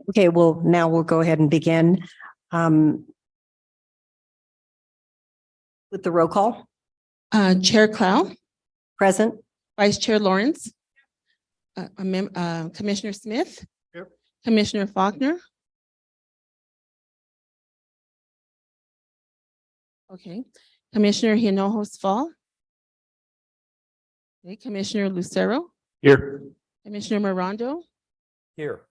Okay, well, now we'll go ahead and begin with the roll call. Chair Clow, Present. Vice Chair Lawrence, Commissioner Smith. Here. Commissioner Faulkner. Okay, Commissioner Hinojos Fall. Okay, Commissioner Lucero, Here. Commissioner Morondo, Here.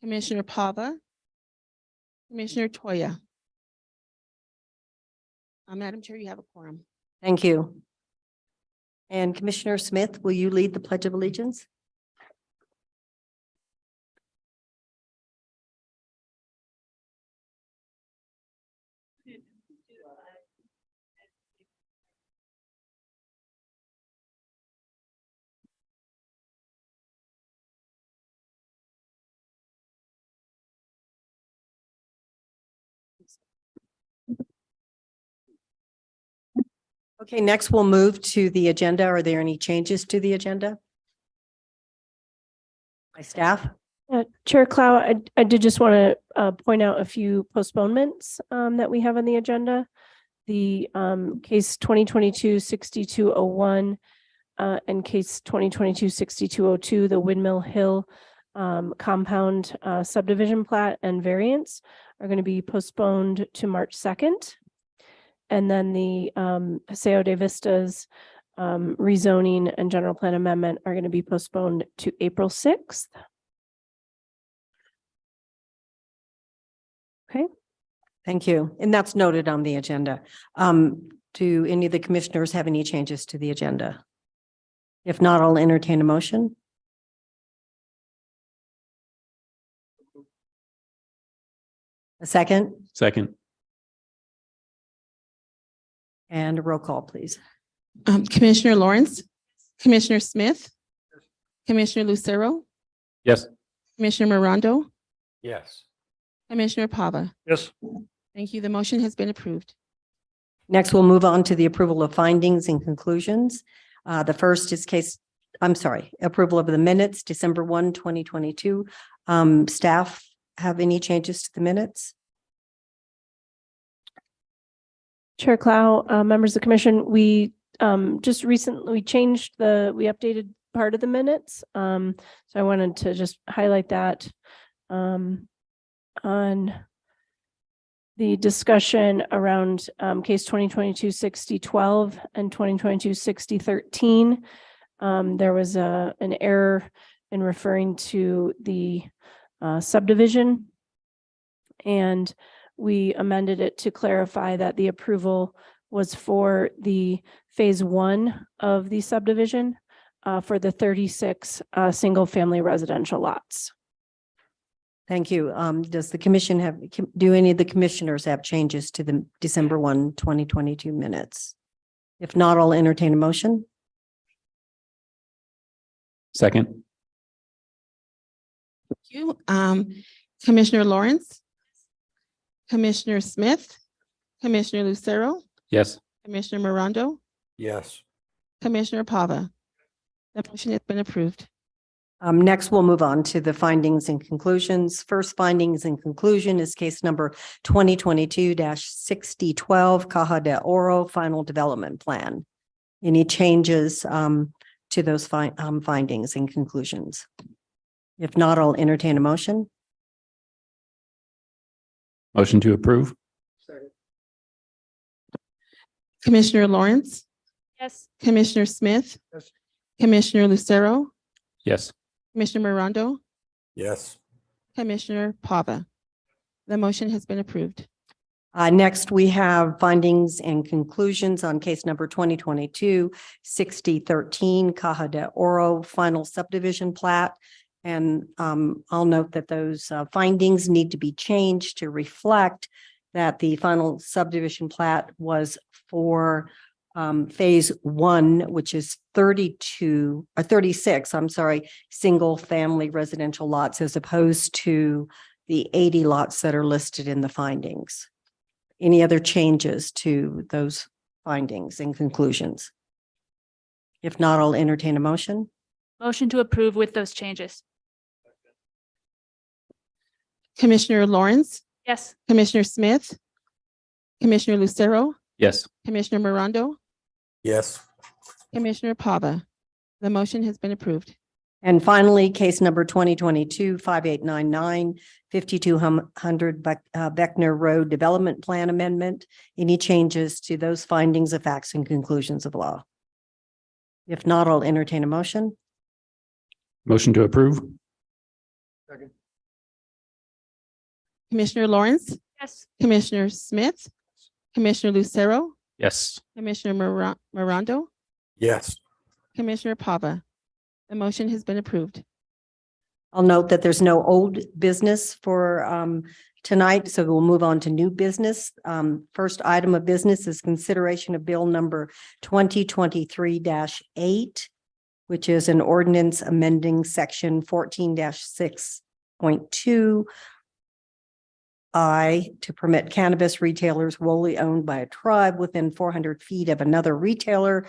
Commissioner Pava, Commissioner Toya. Madam Chair, you have a quorum. Thank you. And Commissioner Smith, will you lead the Pledge of Allegiance? Okay, next we'll move to the agenda. Are there any changes to the agenda? My staff? Chair Clow, I did just want to point out a few postponements that we have on the agenda. The case 2022-6201 and case 2022-6202, the Windmill Hill compound subdivision plat and variance are going to be postponed to March 2nd. And then the Paseo de Vistas rezoning and general plan amendment are going to be postponed to April 6th. Okay. Thank you. And that's noted on the agenda. Do any of the commissioners have any changes to the agenda? If not, I'll entertain a motion. A second? Second. And a roll call, please. Commissioner Lawrence, Commissioner Smith, Commissioner Lucero, Yes. Commissioner Morondo, Yes. Commissioner Pava. Yes. Thank you. The motion has been approved. Next, we'll move on to the approval of findings and conclusions. The first is approval of the minutes, December 1, 2022. Staff have any changes to the minutes? Chair Clow, members of the commission, we just recently changed we updated part of the minutes. So I wanted to just highlight that on the discussion around case 2022-6012 and 2022-6013. There was an error in referring to the subdivision, and we amended it to clarify that the approval was for the phase 1 of the subdivision for the 36 single family residential lots. Thank you. Does the commission do any of the commissioners have changes to the December 1, 2022 minutes? If not, I'll entertain a motion. Second. Thank you. Commissioner Lawrence, Commissioner Smith, Commissioner Lucero, Yes. Commissioner Morondo, Yes. Commissioner Pava. The motion has been approved. Next, we'll move on to the findings and conclusions. First findings and conclusion is case number 2022-6012 Caja de Oro Final Development Plan. Any changes to those findings and conclusions? If not, I'll entertain a motion. Motion to approve. Commissioner Lawrence, Yes. Commissioner Smith, Yes. Commissioner Lucero, Yes. Commissioner Morondo, Yes. Commissioner Pava. The motion has been approved. Next, we have findings and conclusions on case number 2022-6013 Caja de Oro Final Subdivision Plat. And I'll note that those findings need to be changed to reflect that the final subdivision plat was for phase 1, which is 36, single family residential lots as opposed to the 80 lots that are listed in the findings. Any other changes to those findings and conclusions? If not, I'll entertain a motion. Motion to approve with those changes. Commissioner Lawrence, Yes. Commissioner Smith, Commissioner Lucero, Yes. Commissioner Morondo, Yes. Commissioner Pava. The motion has been approved. And finally, case number 2022-5899, 5200 Beckner Road Development Plan Amendment. Any changes to those findings of facts and conclusions of law? If not, I'll entertain a motion. Motion to approve? Commissioner Lawrence, Yes. Commissioner Smith, Commissioner Lucero, Yes. Commissioner Morondo, Yes. Commissioner Pava. The motion has been approved. I'll note that there's no old business for tonight, so we'll move on to new business. First item of business is consideration of bill number 2023-8, which is an ordinance amending section 14-6.2 to permit cannabis retailers wholly owned by a tribe within 400 feet of another retailer.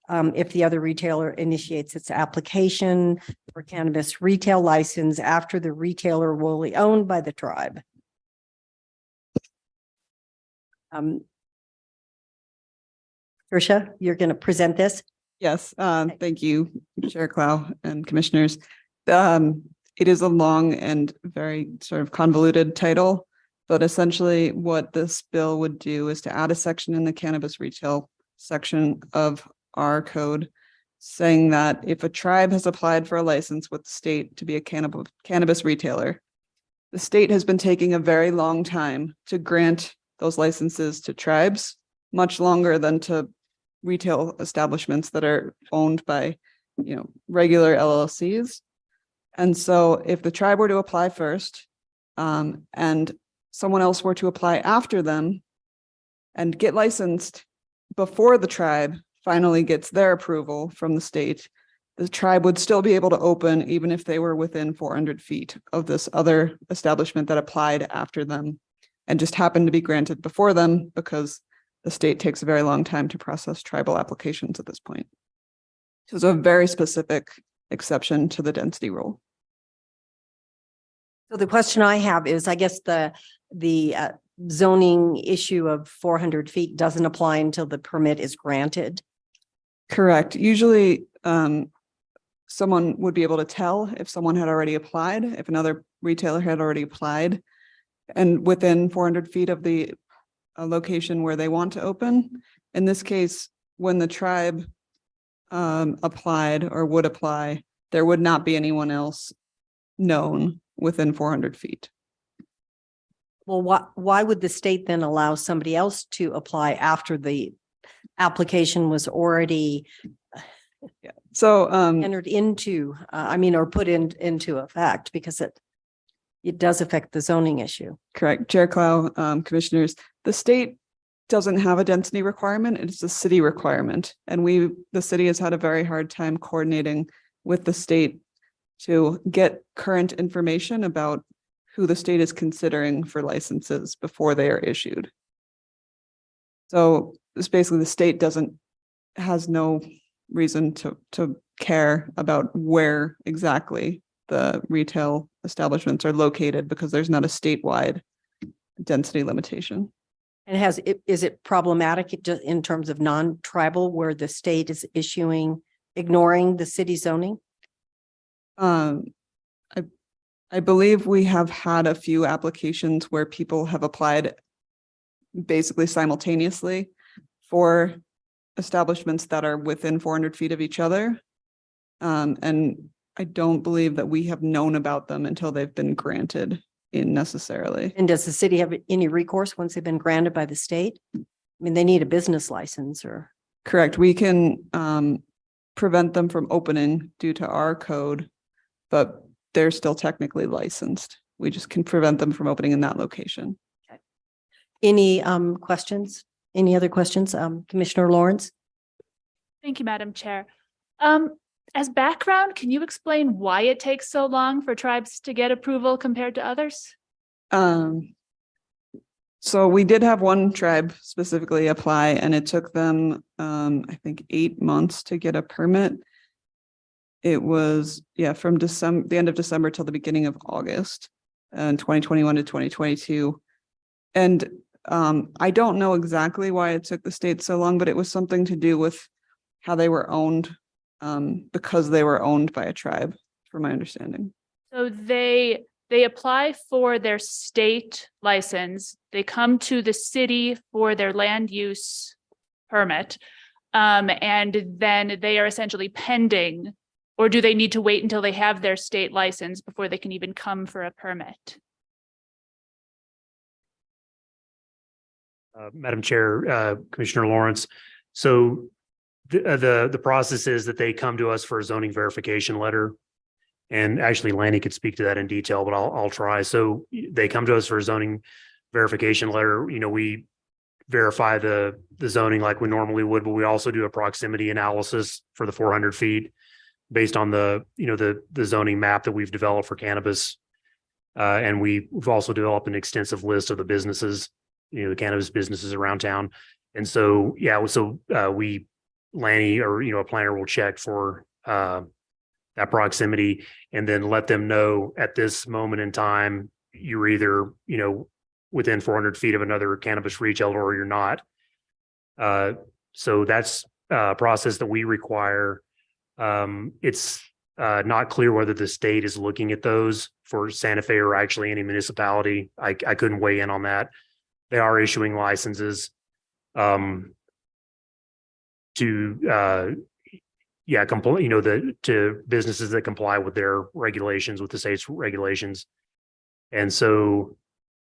If the other retailer initiates its application for cannabis retail license after the retailer wholly owned by the tribe. Tricia, you're going to present this? Yes, thank you, Chair Clow and Commissioners. It is a long and very sort of convoluted title, but essentially what this bill would do is to add a section in the cannabis retail section of our code saying that if a tribe has applied for a license with the state to be a cannabis retailer, the state has been taking a very long time to grant those licenses to tribes, much longer than to retail establishments that are owned by, regular LLCs. And so if the tribe were to apply first, and someone else were to apply after them and get licensed before the tribe finally gets their approval from the state, the tribe would still be able to open even if they were within 400 feet of this other establishment that applied after them and just happened to be granted before them because the state takes a very long time to process tribal applications at this point. So it's a very specific exception to the density rule. So the question I have is, I guess the zoning issue of 400 feet doesn't apply until the permit is granted. Correct. Usually, someone would be able to tell if someone had already applied, if another retailer had already applied, and within 400 feet of the location where they want to open. In this case, when the tribe applied or would apply, there would not be anyone else known within 400 feet. Well, why would the state then allow somebody else to apply after the application was already So entered into, or put into effect, because it does affect the zoning issue. correct, Chair Clow, commissioners, the state doesn't have a density requirement. It's a city requirement. And the city has had a very hard time coordinating with the state to get current information about who the state is considering for licenses before they are issued. So it's basically the state has no reason to care about where exactly the retail establishments are located because there's not a statewide density limitation. And is it problematic just in terms of non-tribal where the state is ignoring the city zoning? I believe we have had a few applications where people have applied basically simultaneously for establishments that are within 400 feet of each other. And I don't believe that we have known about them until they've been granted in necessarily. And does the city have any recourse once they've been granted by the state? I mean, they need a business license or. Correct. We can prevent them from opening due to our code, but they're still technically licensed. We just can prevent them from opening in that location. Any questions? Any other questions? Commissioner Lawrence? Thank you, Madam Chair. As background, can you explain why it takes so long for tribes to get approval compared to others? So we did have one tribe specifically apply, and it took them, I think, 8 months to get a permit. It was, from December, the end of December till the beginning of August, and 2021 to 2022. And I don't know exactly why it took the state so long, but it was something to do with how they were owned, because they were owned by a tribe, from my understanding. So they apply for their state license. They come to the city for their land use permit. And then they are essentially pending, or do they need to wait until they have their state license before they can even come for a permit? Madam Chair, Commissioner Lawrence. So the process is that they come to us for a zoning verification letter. And actually Lanny could speak to that in detail, but I'll try. So they come to us for a zoning verification letter. You know, we verify the zoning like we normally would, but we also do a proximity analysis for the 400 feet based on the zoning map that we've developed for cannabis. And we've also developed an extensive list of the businesses, the cannabis businesses around town. And so, Lanny or, a planner will check for that proximity and then let them know at this moment in time, you're either, within 400 feet of another cannabis retailer or you're not. So that's a process that we require. It's not clear whether the state is looking at those for Santa Fe or actually any municipality. I couldn't weigh in on that. They are issuing licenses to businesses that comply with their regulations, with the state's regulations. And so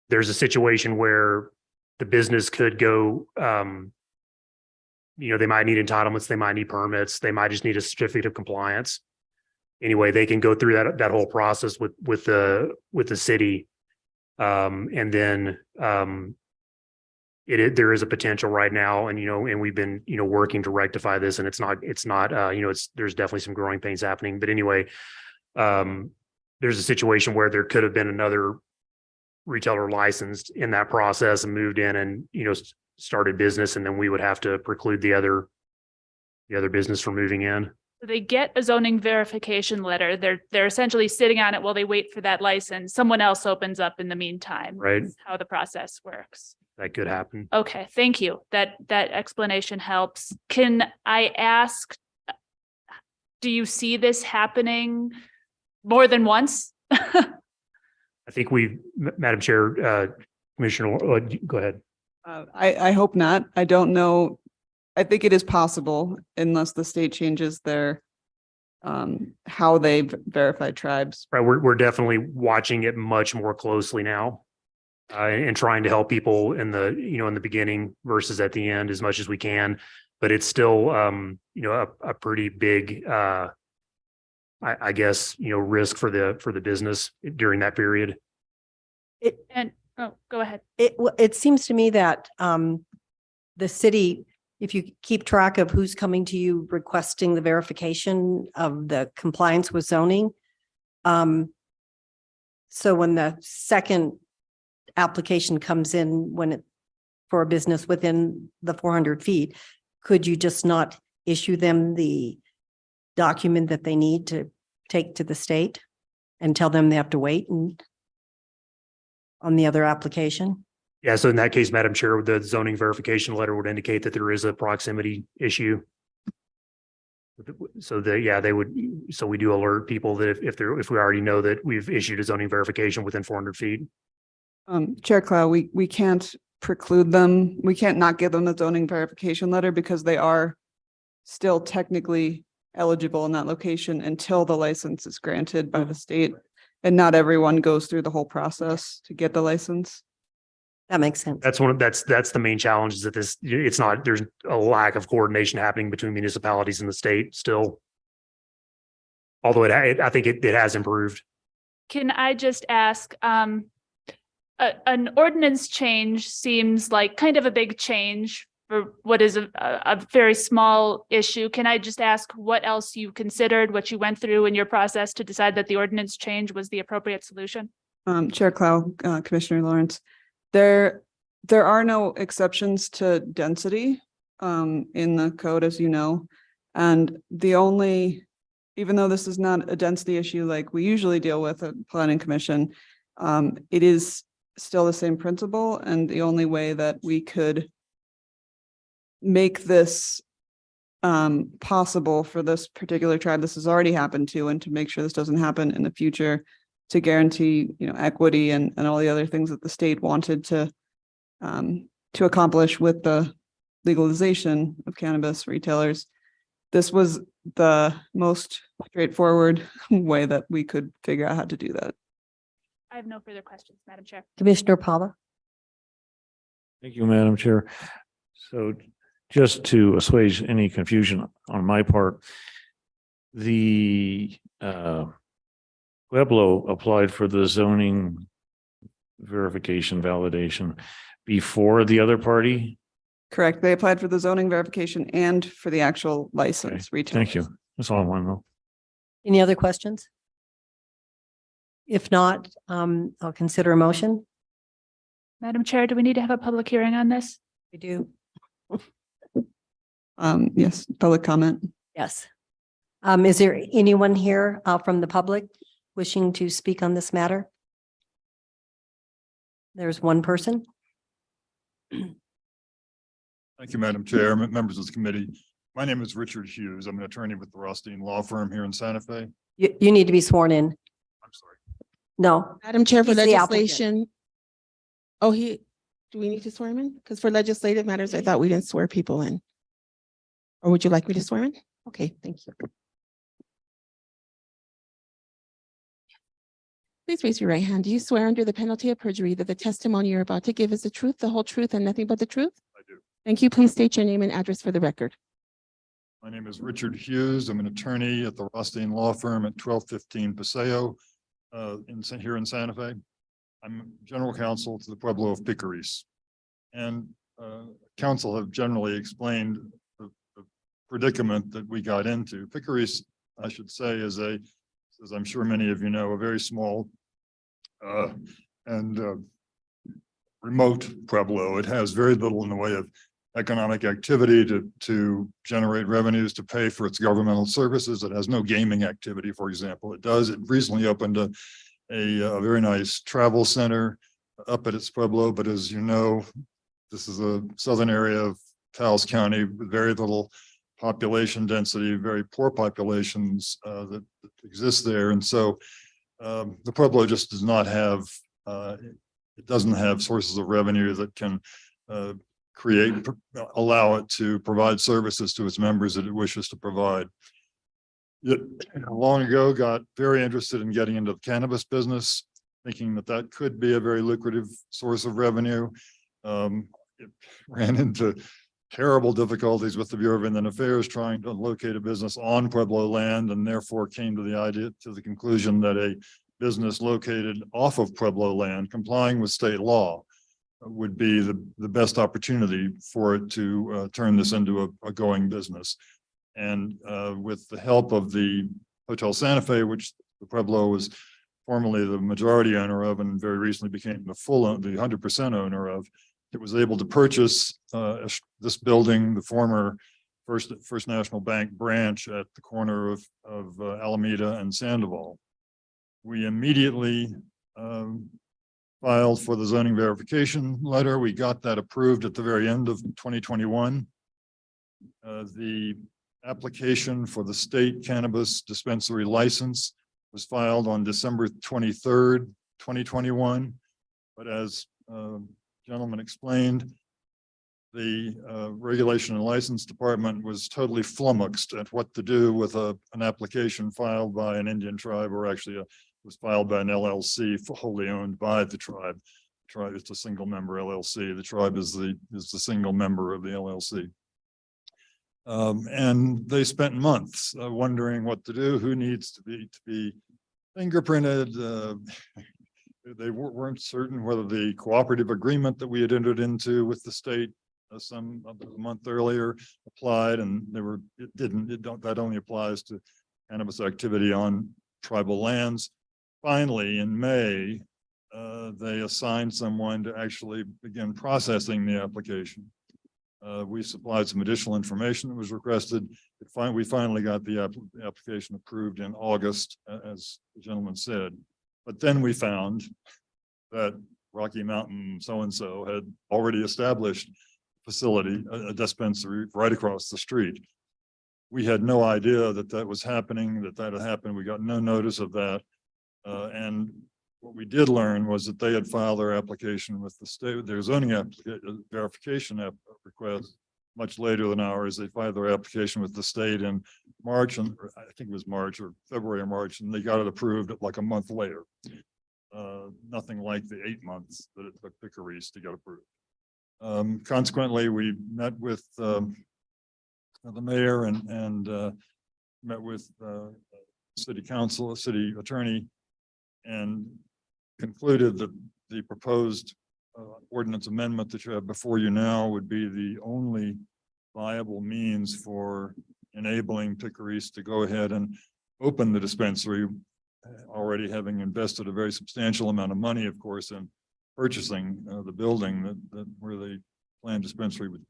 there's a situation where the business could go, they might need entitlements, they might need permits, they might just need a certificate of compliance. Anyway, they can go through that whole process with the city. And then there is a potential right now, and we've been working to rectify this, and there's definitely some growing pains happening. But anyway, there's a situation where there could have been another retailer licensed in that process and moved in and started business, and then we would have to preclude the other business from moving in. So they get a zoning verification letter. They're essentially sitting on it while they wait for that license. Someone else opens up in the meantime. Right. That's how the process works. That could happen. Okay, thank you. That explanation helps. Can I ask, do you see this happening more than once? I think Madam Chair, Commissioner, go ahead. I hope not. I don't know. I think it is possible unless the state changes their how they verify tribes. Right, we're definitely watching it much more closely now, and trying to help people in the beginning versus at the end as much as we can. But it's still a pretty big I guess risk for the business during that period. Go ahead. It seems to me that the city, if you keep track of who's coming to you requesting the verification of the compliance with zoning. So when the second application comes in, for a business within the 400 feet, could you just not issue them the document that they need to take to the state and tell them they have to wait on the other application? Yeah, so in that case, Madam Chair, the zoning verification letter would indicate that there is a proximity issue. So we do alert people that if we already know that we've issued a zoning verification within 400 feet. Chair Clow, we can't preclude them. We can't not give them the zoning verification letter because they are still technically eligible in that location until the license is granted by the state. And not everyone goes through the whole process to get the license. That makes sense. That's the main challenge, is that there's a lack of coordination happening between municipalities and the state still. Although I think it has improved. Can I just ask, an ordinance change seems like kind of a big change for what is a very small issue. Can I just ask what else you considered, what you went through in your process to decide that the ordinance change was the appropriate solution? Chair Clow, Commissioner Lawrence, there There are no exceptions to density in the code, as you know. And the only, even though this is not a density issue like we usually deal with at planning commission, it is still the same principle. And the only way that we could make this possible for this particular tribe, this has already happened to, and to make sure this doesn't happen in the future, to guarantee, equity and all the other things that the state wanted to accomplish with the legalization of cannabis retailers. This was the most straightforward way that we could figure out how to do that. I have no further questions, Madam Chair. Commissioner Pava. Thank you, Madam Chair. So just to assuage any confusion on my part, the Pueblo applied for the zoning verification validation before the other party. Correct. They applied for the zoning verification and for the actual license. Retail. Thank you. That's all I want to know. Any other questions? If not, I'll consider a motion. Madam Chair, do we need to have a public hearing on this? We do. Yes, public comment. Yes. Is there anyone here from the public wishing to speak on this matter? There's one person. Thank you, Madam Chair, members of the committee. My name is Richard Hughes. I'm an attorney with the Rothstein Law Firm here in Santa Fe. You need to be sworn in. I'm sorry. No, Madam Chair, for He's the applicant. legislation. Oh, do we need to swear him in? Because for legislative matters, I thought we didn't swear people in. Or would you like me to swear in? Okay, thank you. Please raise your right hand. Do you swear under the penalty of perjury that the testimony you're about to give is the truth, the whole truth, and nothing but the truth? I do. Thank you. Please state your name and address for the record. My name is Richard Hughes. I'm an attorney at the Rothstein Law Firm at 1215 Paseo here in Santa Fe. I'm general counsel to the Pueblo of Picaris. And counsel have generally explained the predicament that we got into. Picaris, I should say, is as I'm sure many of you know, a very small and remote Pueblo. It has very little in the way of economic activity to generate revenues to pay for its governmental services. It has no gaming activity, for example. It recently opened a very nice travel center up at its Pueblo, but as you know, this is a southern area of Taos County with very little population density, very poor populations that exist there. And so the Pueblo just does not have, it doesn't have sources of revenue that can allow it to provide services to its members that it wishes to provide. It long ago got very interested in getting into the cannabis business, thinking that that could be a very lucrative source of revenue. It ran into terrible difficulties with the Bureau of Indian Affairs trying to locate a business on Pueblo land, and therefore came to the conclusion that a business located off of Pueblo land, complying with state law, would be the best opportunity for it to turn this into a going business. And with the help of the Hotel Santa Fe, which the Pueblo was formerly the majority owner of and very recently became the 100% owner of, it was able to purchase this building, the former First National Bank branch at the corner of Alameda and Sandoval. We immediately filed for the zoning verification letter. We got that approved at the very end of 2021. The application for the state cannabis dispensary license was filed on December 23rd, 2021. But as gentleman explained, the regulation and license department was totally flummoxed at what to do with an application filed by an Indian tribe, or actually was filed by an LLC wholly owned by the tribe. The tribe is a single member LLC. The tribe is the single member of the LLC. And they spent months wondering what to do, who needs to be fingerprinted. They weren't certain whether the cooperative agreement that we had entered into with the state a month earlier applied, and that only applies to cannabis activity on tribal lands. Finally, in May, they assigned someone to actually begin processing the application. We supplied some additional information that was requested. We finally got the application approved in August, as the gentleman said. But then we found that Rocky Mountain so-and-so had already established facility, a dispensary right across the street. We had no idea that that was happening, that had happened. We got no notice of that. And what we did learn was that they had filed their application with the state, their zoning verification request much later than ours. They filed their application with the state in March, and I think it was March or February or March, and they got it approved like a month later. Nothing like the 8 months that it took Pickering to get approved. Consequently, we met with the mayor and met with city council, city attorney, and concluded that the proposed ordinance amendment that you have before you now would be the only viable means for enabling Pickering to go ahead and open the dispensary, already having invested a very substantial amount of money, of course, in purchasing the building that where the planned dispensary would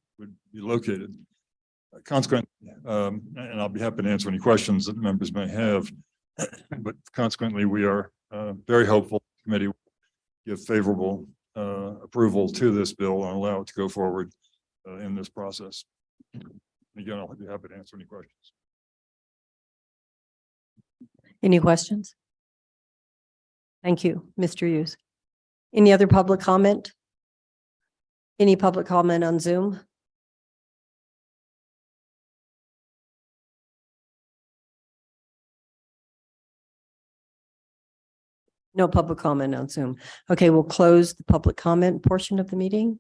be located. Consequently, and I'll be happy to answer any questions that members may have, but consequently, we are very hopeful the committee will give favorable approval to this bill and allow it to go forward in this process. Again, I'll be happy to answer any questions. Any questions? Thank you, Mr. Hughes. Any other public comment? Any public comment on Zoom? No public comment on Zoom. Okay, we'll close the public comment portion of the meeting.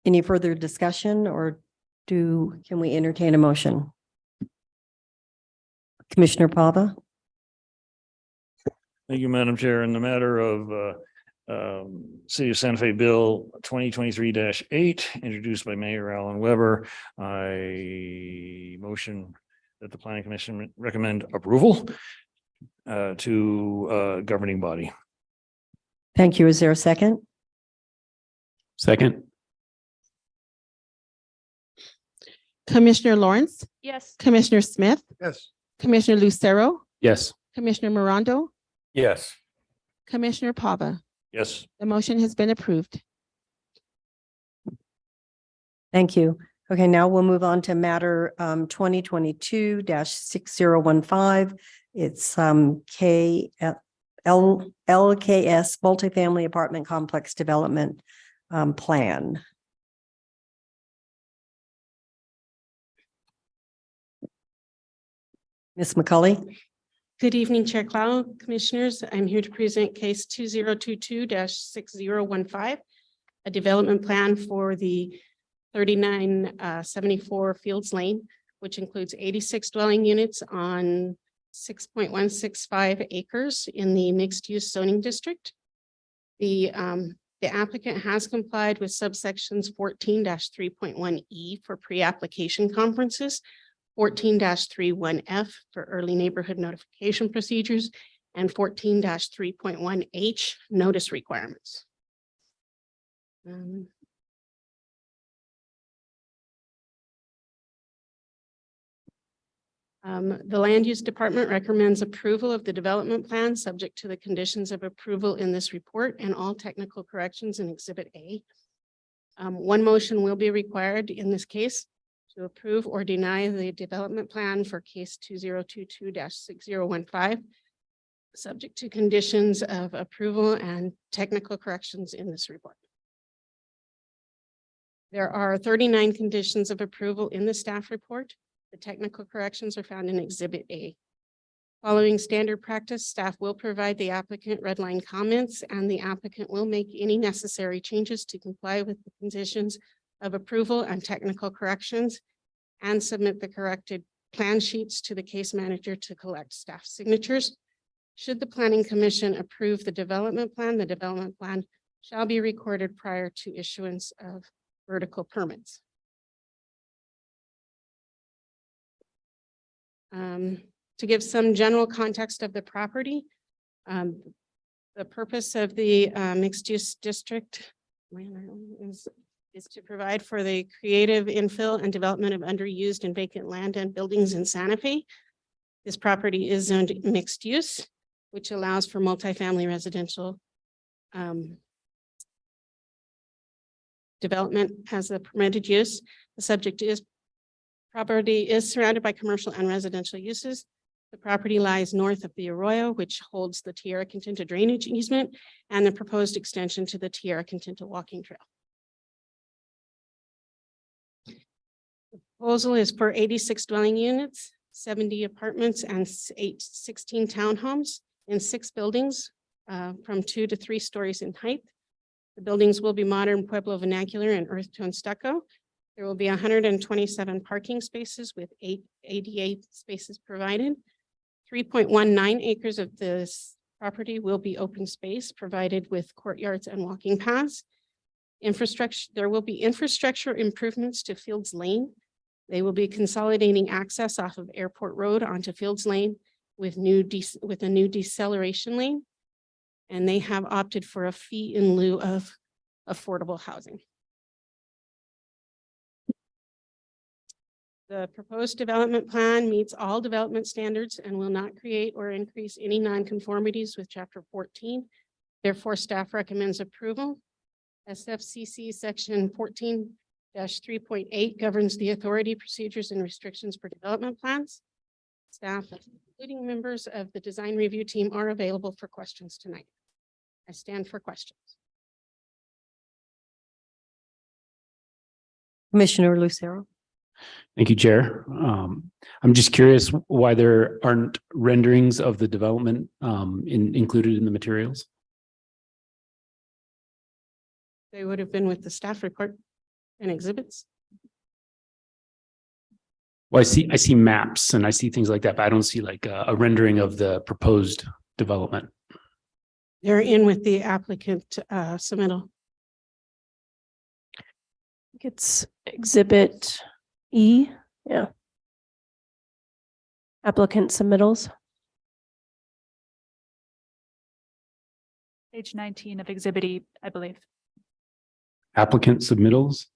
Any further discussion, or can we entertain a motion? Commissioner Pava? Thank you, Madam Chair. In the matter of City of Santa Fe Bill 2023-8, introduced by Mayor Alan Weber, I motion that the Planning Commission recommend approval to governing body. Thank you. Is there a second? Second. Commissioner Lawrence, Yes. Commissioner Smith, Yes. Commissioner Lucero, Yes. Commissioner Morondo, Yes. Commissioner Pava. Yes. The motion has been approved. Thank you. Okay, now we'll move on to matter 2022-6015. It's LKS Multifamily Apartment Complex Development Plan. Ms. McCully? Good evening, Chair Clow, Commissioners. I'm here to present case 2022-6015, a development plan for the 3974 Fields Lane, which includes 86 dwelling units on 6.165 acres in the mixed-use zoning district. The applicant has complied with subsections 14-3.1E for pre-application conferences, 14-31F for early neighborhood notification procedures, and 14-3.1H notice requirements. The Land Use Department recommends approval of the development plan subject to the conditions of approval in this report and all technical corrections in Exhibit A. One motion will be required in this case to approve or deny the development plan for case 2022-6015, subject to conditions of approval and technical corrections in this report. There are 39 conditions of approval in the staff report. The technical corrections are found in Exhibit A. Following standard practice, staff will provide the applicant red line comments, and the applicant will make any necessary changes to comply with the conditions of approval and technical corrections, and submit the corrected plan sheets to the case manager to collect staff signatures. Should the Planning Commission approve the development plan shall be recorded prior to issuance of vertical permits. To give some general context of the property, the purpose of the mixed-use district is to provide for the creative infill and development of underused and vacant land and buildings in Santa Fe. This property is zoned mixed use, which allows for multifamily residential development as a permitted use. The property is surrounded by commercial and residential uses. The property lies north of the Arroyo, which holds the Tierra Quintinta drainage easement and the proposed extension to the Tierra Quintinta walking trail. The proposal is for 86 dwelling units, 70 apartments, and 16 townhomes in 6 buildings from 2 to 3 stories in height. The buildings will be modern Pueblo vernacular and earth tone stucco. There will be 127 parking spaces with 88 spaces provided. 3.19 acres of this property will be open space provided with courtyards and walking paths. There will be infrastructure improvements to Fields Lane. They will be consolidating access off of Airport Road onto Fields Lane with a new deceleration lane. And they have opted for a fee in lieu of affordable housing. The proposed development plan meets all development standards and will not create or increase any nonconformities with Chapter 14. Therefore, staff recommends approval. SFCC Section 14-3.8 governs the authority, procedures, and restrictions for development plans. Staff, including members of the design review team, are available for questions tonight. I stand for questions. Commissioner Lucero. Thank you, Chair. I'm just curious why there aren't renderings of the development included in the materials. They would have been with the staff report and exhibits. Well, I see maps and I see things like that, but I don't see like a rendering of the proposed development. They're in with the applicant submittal. I think it's Exhibit E, yeah. Applicant submittals. Page 19 of Exhibit E, I believe. Applicant submittals.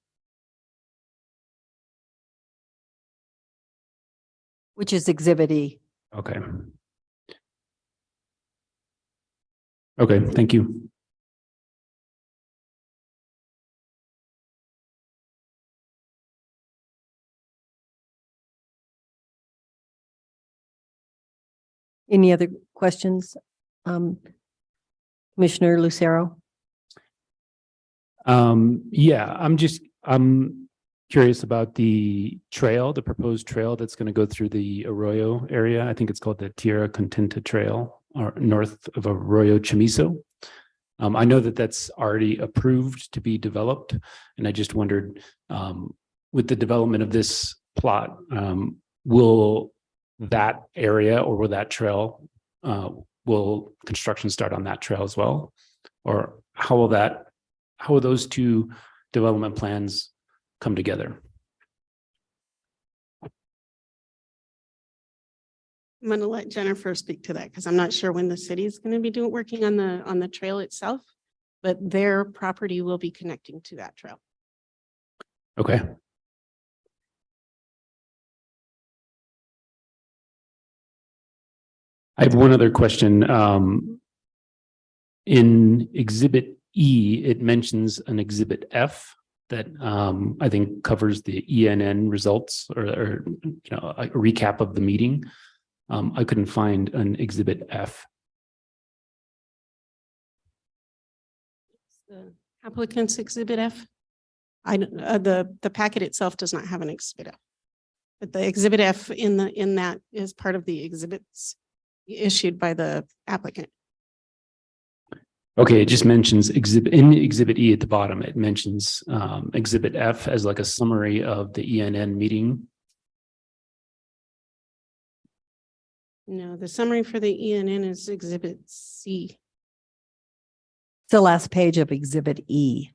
Which is Exhibit E. Okay. Okay, thank you. Any other questions? Commissioner Lucero? Yeah, I'm curious about the trail, the proposed trail that's going to go through the Arroyo area. I think it's called the Tierra Quintinta Trail, or north of Arroyo Chamizo. I know that that's already approved to be developed, and I just wondered, with the development of this plot, will that area or will that trail, will construction start on that trail as well? Or how will those two development plans come together? I'm going to let Jennifer speak to that because I'm not sure when the city is going to be working on the trail itself, but their property will be connecting to that trail. Okay. I have one other question. In Exhibit E, it mentions an Exhibit F that I think covers the ENN results or a recap of the meeting. I couldn't find an Exhibit F. The applicant's Exhibit F. The packet itself does not have an Exhibit F, but the Exhibit F in that is part of the exhibits issued by the applicant. Okay, it just mentions Exhibit E at the bottom. It mentions Exhibit F as like a summary of the ENN meeting. No, the summary for the ENN is Exhibit C. It's the last page of Exhibit E.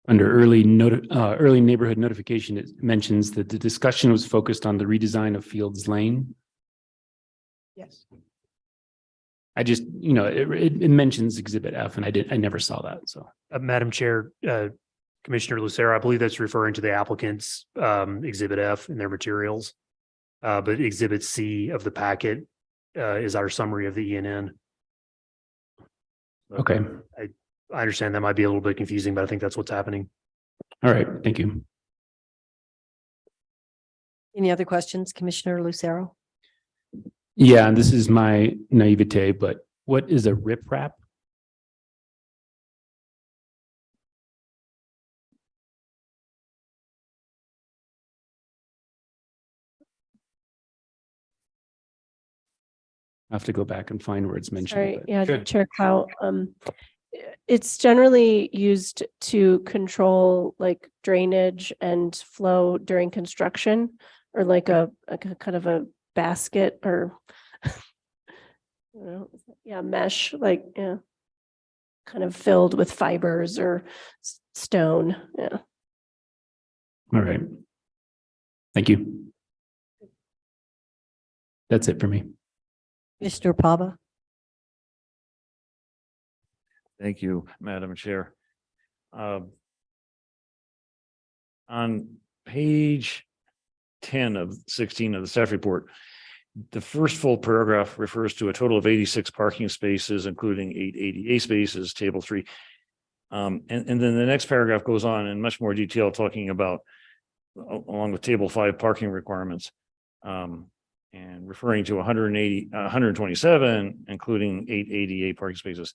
Under early neighborhood notification, it mentions that the discussion was focused on the redesign of Fields Lane. Yes. I just, it mentions Exhibit F and I never saw that. So, Madam Chair, Commissioner Lucero, I believe that's referring to the applicant's Exhibit F in their materials. But Exhibit C of the packet is our summary of the ENN. okay. I understand that might be a little bit confusing, but I think that's what's happening. All right. Thank you. Any other questions, Commissioner Lucero? Yeah, and this is my naivete, but what is a riprap? I have to go back and find where it's mentioned. Sorry, but- yeah, Good. Chair Clow, it's generally used to control like drainage and flow during construction or like a kind of a basket or mesh, like, yeah, kind of filled with fibers or stone. Yeah. All right. Thank you. That's it for me. Commissioner Pava? Thank you, Madam Chair. On page 10 of 16 of the staff report, the first full paragraph refers to a total of 86 parking spaces, including 8 ADA spaces, table 3. And then the next paragraph goes on in much more detail, talking about, along with table 5 parking requirements, and referring to 127, including 8 ADA parking spaces.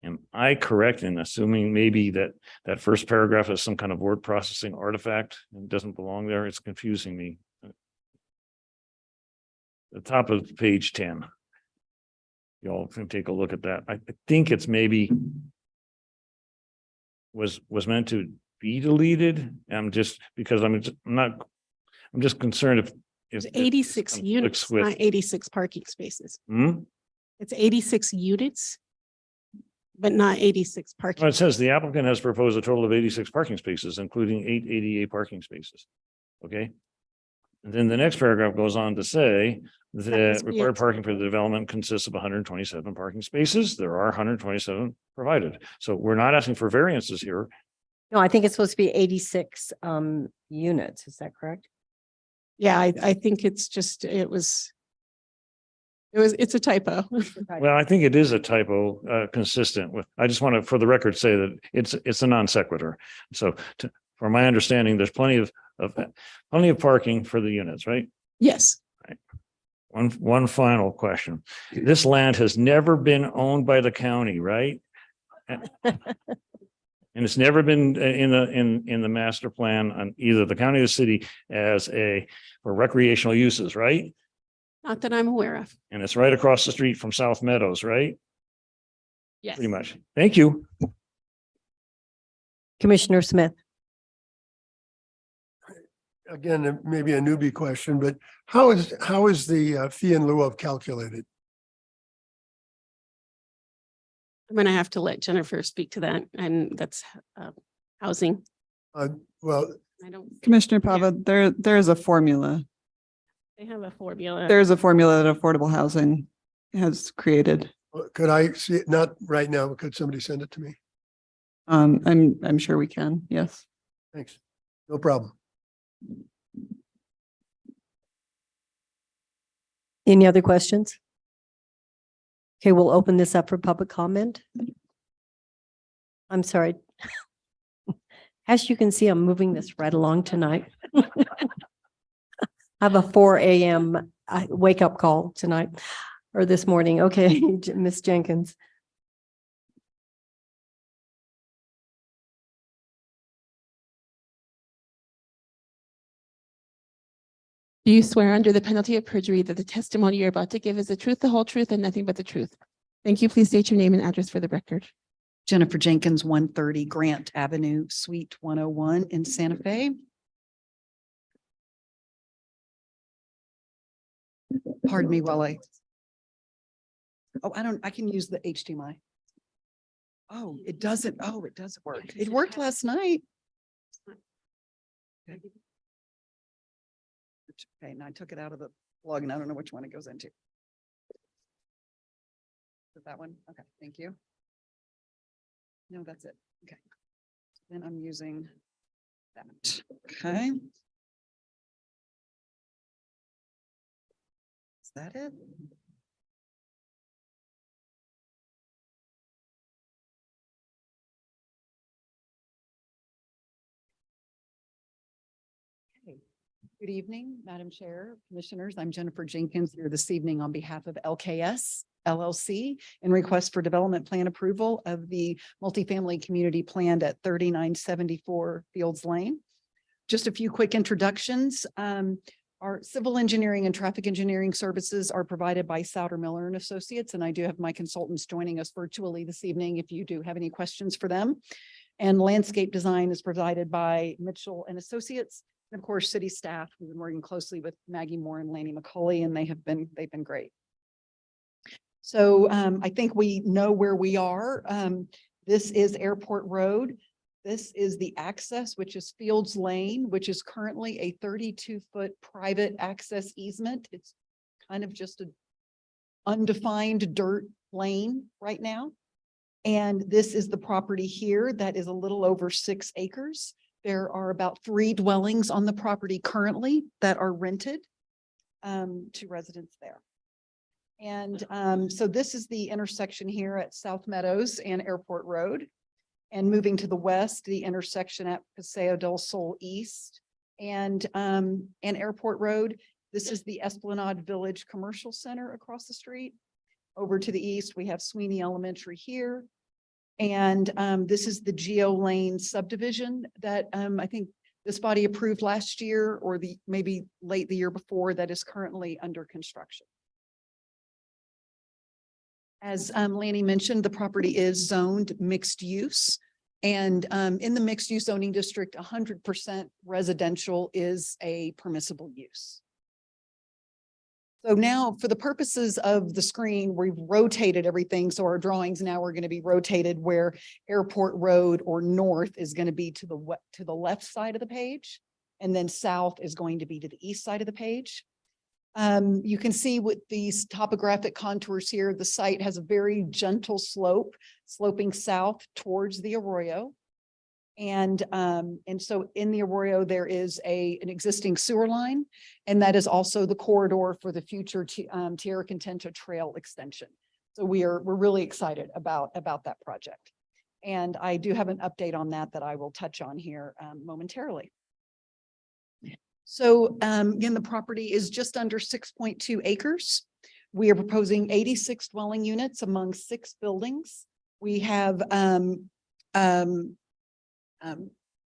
Am I correct in assuming maybe that first paragraph is some kind of word processing artifact and doesn't belong there? It's confusing me. The top of page 10. Y'all can take a look at that. I think it's maybe was meant to be deleted. I'm just concerned if It's 86 conflicts units, with- not 86 parking spaces. Hmm? It's 86 units, but not 86 parking. Well, it says the applicant has proposed a total of 86 parking spaces, including 8 ADA parking spaces. Okay. And then the next paragraph goes on to say that was required weird. parking for the development consists of 127 parking spaces. There are 127 provided. So we're not asking for variances here. No, I think it's supposed to be 86 units. Is that correct? Yeah, I think it's just, it's a typo. Well, I think it is a typo, consistent with, I just want to, for the record, say that it's a non sequitur. So for my understanding, there's plenty of parking for the units, right? Yes, One final question. This land has never been owned by the county, right? And it's never been in the master plan on either the county or the city as for recreational uses, right? not that I'm aware of. And it's right across the street from South Meadows, right? Yes. Pretty much. Thank you. Commissioner Smith? Again, it may be a newbie question, but how is the fee in lieu of calculated? I'm gonna have to let Jennifer speak to that, and that's housing. Well, I don't, Commissioner Pava, there is a formula. they have a formula. There's a formula that Affordable Housing has created. could I see it? Not right now, but could somebody send it to me? I'm sure we can. Yes. Thanks. No problem. Any other questions? Okay, we'll open this up for public comment. I'm sorry. As you can see, I'm moving this right along tonight. I have a 4 a.m. Wake up call tonight or this morning. Okay, Ms. Jenkins. Do you swear under the penalty of perjury that the testimony you're about to give is the truth, the whole truth, and nothing but the truth? Thank you. Please state your name and address for the record. Jennifer Jenkins, 130 Grant Avenue, Suite 101 in Santa Fe. Pardon me while I can use the HDMI. Oh, it doesn't work. It worked last night. Okay, and I took it out of the plug and I don't know which one it goes into. Is it that one? Okay, thank you. No, that's it. Okay. Then I'm using that. Okay. Is that it? Okay. Good evening, Madam Chair, Commissioners. I'm Jennifer Jenkins here this evening on behalf of LKS LLC in request for development plan approval of the multifamily community planned at 3974 Fields Lane. Just a few quick introductions. Our civil engineering and traffic engineering services are provided by Souter Miller and Associates, and I do have my consultants joining us virtually this evening if you do have any questions for them. And landscape design is provided by Mitchell and Associates. And of course, city staff, we've been working closely with Maggie Moore and Lanny McCauley, and they've been great. So I think we know where we are. This is Airport Road. This is the access, which is Fields Lane, which is currently a 32-foot private access easement. It's kind of just an undefined dirt lane right now. And this is the property here that is a little over 6 acres. There are about 3 dwellings on the property currently that are rented to residents there. And so this is the intersection here at South Meadows and Airport Road. And moving to the west, the intersection at Paseo del Sol East and Airport Road. This is the Esplanade Village Commercial Center across the street. Over to the east, we have Sweeney Elementary here. And this is the Geo Lane subdivision that I think this body approved last year or maybe late the year before, that is currently under construction. As Lanny mentioned, the property is zoned mixed use. And in the mixed use zoning district, 100% residential is a permissible use. So now for the purposes of the screen, we've rotated everything. So our drawings now are going to be rotated where Airport Road or north is going to be to the left side of the page. And then south is going to be to the east side of the page. You can see with these topographic contours here, the site has a very gentle slope, sloping south towards the Arroyo. And so in the Arroyo, there is an existing sewer line, and that is also the corridor for the future Tierra Contenta Trail extension. So we're really excited about that project. And I do have an update on that I will touch on here momentarily. So again, the property is just under 6.2 acres. We are proposing 86 dwelling units among 6 buildings. We have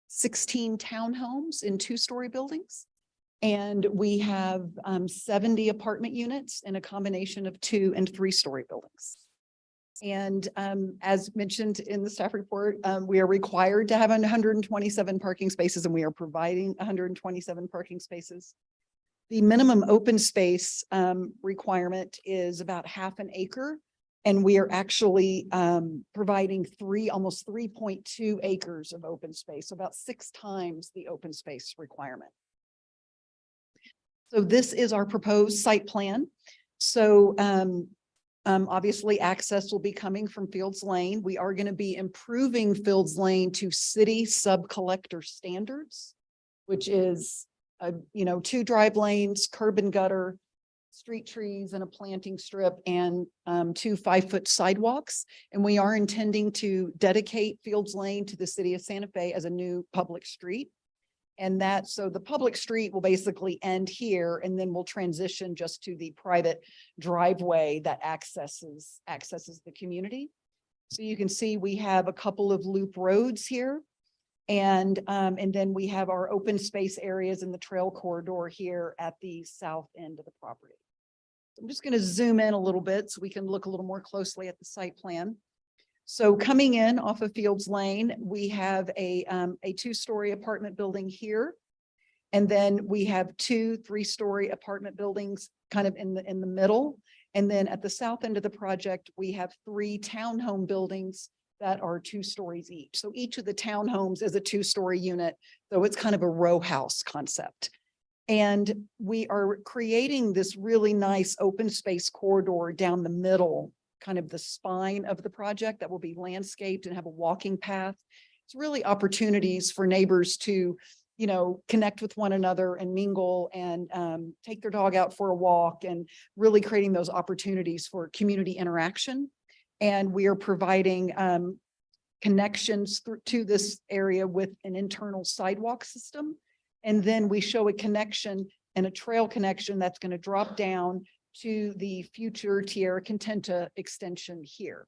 16 townhomes in 2-story buildings. And we have 70 apartment units in a combination of 2- and 3-story buildings. And as mentioned in the staff report, we are required to have 127 parking spaces, and we are providing 127 parking spaces. The minimum open space requirement is about half an acre, and we are actually providing almost 3.2 acres of open space, so about 6 times the open space requirement. So this is our proposed site plan. So obviously, access will be coming from Fields Lane. We are going to be improving Fields Lane to city sub-collector standards, which is, 2 drive lanes, curb and gutter, street trees and a planting strip, and 2 5-foot sidewalks. And we are intending to dedicate Fields Lane to the city of Santa Fe as a new public street. And so the public street will basically end here, and then we'll transition just to the private driveway that accesses the community. So you can see we have a couple of loop roads here. And then we have our open space areas in the trail corridor here at the south end of the property. I'm just going to zoom in a little bit so we can look a little more closely at the site plan. So coming in off of Fields Lane, we have a 2-story apartment building here. And then we have 2 3-story apartment buildings kind of in the middle. And then at the south end of the project, we have 3 townhome buildings that are 2 stories each. So each of the townhomes is a 2-story unit, so it's kind of a row house concept. And we are creating this really nice open space corridor down the middle, kind of the spine of the project that will be landscaped and have a walking path. It's really opportunities for neighbors to, you know, connect with one another and mingle and take their dog out for a walk, and really creating those opportunities for community interaction. And we are providing connections to this area with an internal sidewalk system. And then we show a connection and a trail connection that's going to drop down to the future Tierra Contenta extension here.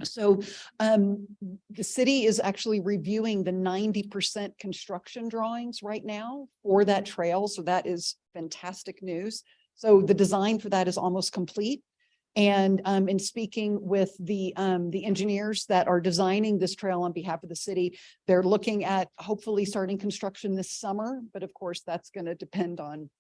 So the city is actually reviewing the 90% construction drawings right now for that trail. So that is fantastic news. So the design for that is almost complete. And in speaking with the engineers that are designing this trail on behalf of the city, they're looking at hopefully starting construction this summer. But of course, that's going to depend on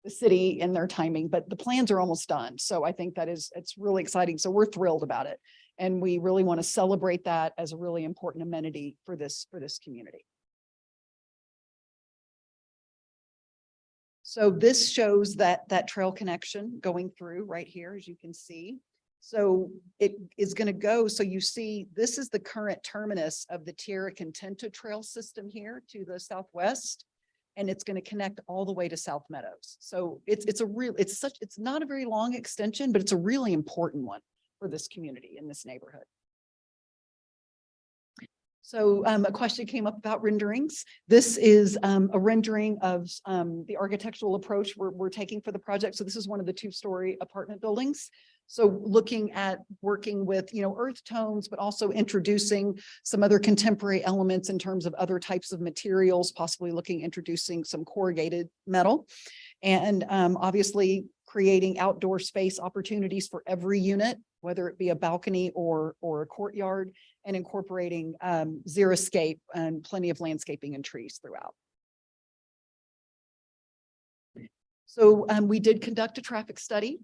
the city and their timing, but the plans are almost done. So I think it's really exciting. So we're thrilled about it. And we really want to celebrate that as a really important amenity for this community. So this shows that trail connection going through right here, as you can see. So it is going to go. So you see, this is the current terminus of the Tierra Contenta trail system here to the southwest. And it's going to connect all the way to South Meadows. So it's not a very long extension, but it's a really important one for this community in this neighborhood. So a question came up about renderings. This is a rendering of the architectural approach we're taking for the project. So this is one of the 2-story apartment buildings. So looking at working with, earth tones, but also introducing some other contemporary elements in terms of other types of materials, possibly introducing some corrugated metal, and obviously creating outdoor space opportunities for every unit, whether it be a balcony or a courtyard, and incorporating xeriscape and plenty of landscaping and trees throughout. So we did conduct a traffic study.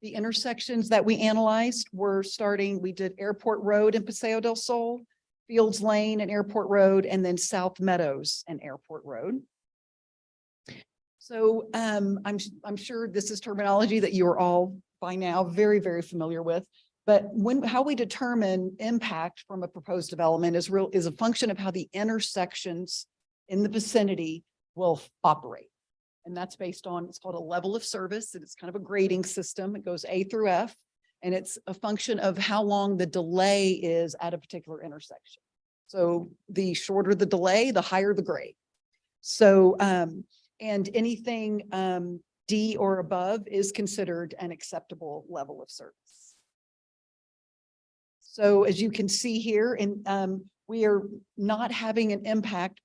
The intersections that we analyzed we did Airport Road and Paseo del Sol, Fields Lane and Airport Road, and then South Meadows and Airport Road. So I'm sure this is terminology that you are all by now very, very familiar with. But how we determine impact from a proposed development is a function of how the intersections in the vicinity will operate. And that's based on, it's called a level of service. And it's kind of a grading system. It goes A through F, and it's a function of how long the delay is at a particular intersection. So the shorter the delay, the higher the grade. So, and anything D or above is considered an acceptable level of service. So as you can see here, and we are not having an impact.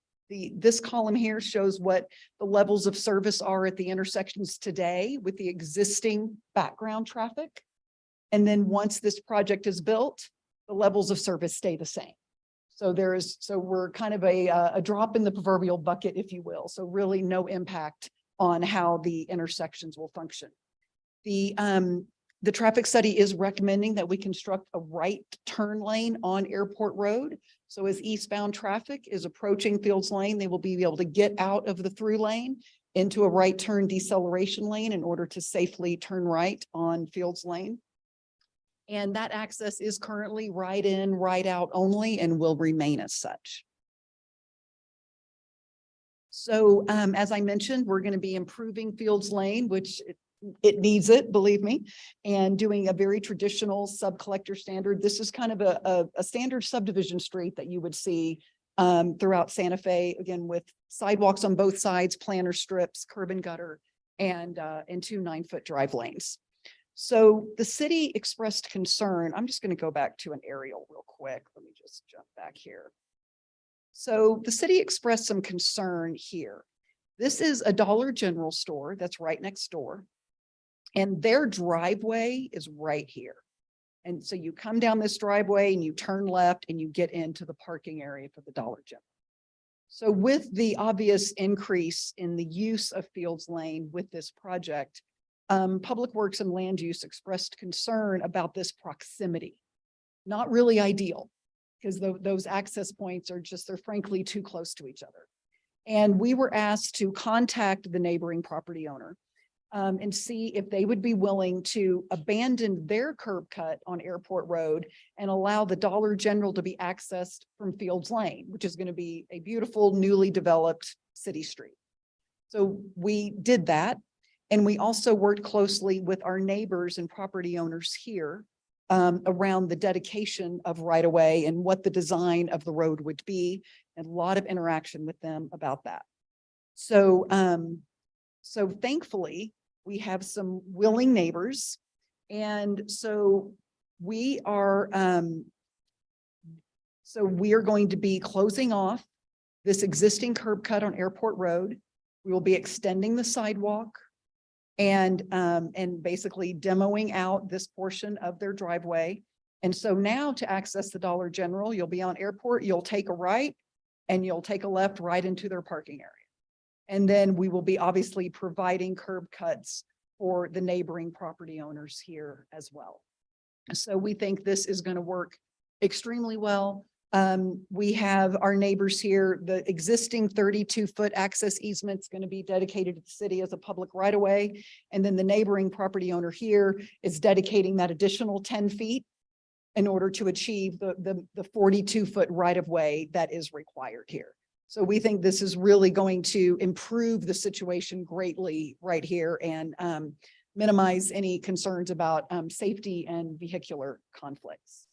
This column here shows what the levels of service are at the intersections today with the existing background traffic. And then once this project is built, the levels of service stay the same. So we're kind of a drop in the proverbial bucket, if you will. So really no impact on how the intersections will function. The traffic study is recommending that we construct a right turn lane on Airport Road. So as eastbound traffic is approaching Fields Lane, they will be able to get out of the through lane into a right turn deceleration lane in order to safely turn right on Fields Lane. And that access is currently right in, right out only, and will remain as such. So as I mentioned, we're going to be improving Fields Lane, which it needs it, believe me, and doing a very traditional sub-collector standard. This is kind of a standard subdivision street that you would see throughout Santa Fe, again, with sidewalks on both sides, planter strips, curb and gutter, and 2 9-foot drive lanes. So the city expressed concern. I'm just going to go back to an aerial real quick. Let me just jump back here. So the city expressed some concern here. This is a Dollar General store that's right next door. And their driveway is right here. And so you come down this driveway and you turn left and you get into the parking area for the Dollar General. So with the obvious increase in the use of Fields Lane with this project, Public Works and Land Use expressed concern about this proximity. Not really ideal. because those access points are just, they're frankly too close to each other. And we were asked to contact the neighboring property owner and see if they would be willing to abandon their curb cut on Airport Road and allow the Dollar General to be accessed from Fields Lane, which is going to be a beautiful newly developed city street. So we did that. And we also worked closely with our neighbors and property owners here around the dedication of right of way and what the design of the road would be, and a lot of interaction with them about that. So, so thankfully, we have some willing neighbors. And so we are, going to be closing off this existing curb cut on Airport Road. We will be extending the sidewalk and basically demoing out this portion of their driveway. And so now to access the Dollar General, you'll be on Airport, you'll take a right and you'll take a left right into their parking area. And then we will be obviously providing curb cuts for the neighboring property owners here as well. So we think this is going to work extremely well. We have our neighbors here, the existing 32-foot access easement is going to be dedicated to the city as a public right of way. And then the neighboring property owner here is dedicating that additional 10 feet in order to achieve the 42-foot right of way that is required here. So we think this is really going to improve the situation greatly right here and minimize any concerns about safety and vehicular conflicts.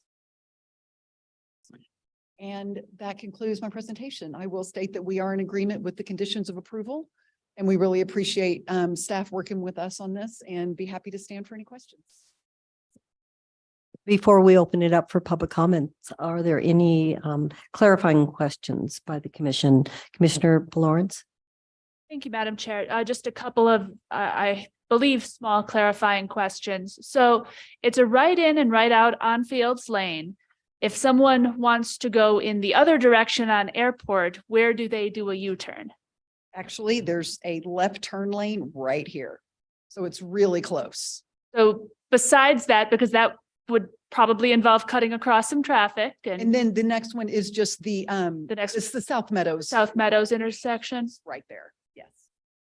And that concludes my presentation. I will state that we are in agreement with the conditions of approval, and we really appreciate staff working with us on this and be happy to stand for any questions. Before we open it up for public comments, are there any clarifying questions by the commission? Commissioner Lawrence? Thank you, Madam Chair. Just a couple of, I believe, small clarifying questions. So it's a right in and right out on Fields Lane. If someone wants to go in the other direction on Airport, where do they do a U-turn? Actually, there's a left turn lane right here. So it's really close. So besides that, because that would probably involve cutting across some traffic And then the next one is just the next it's the South Meadows. South Meadows intersection. Right there. Yes.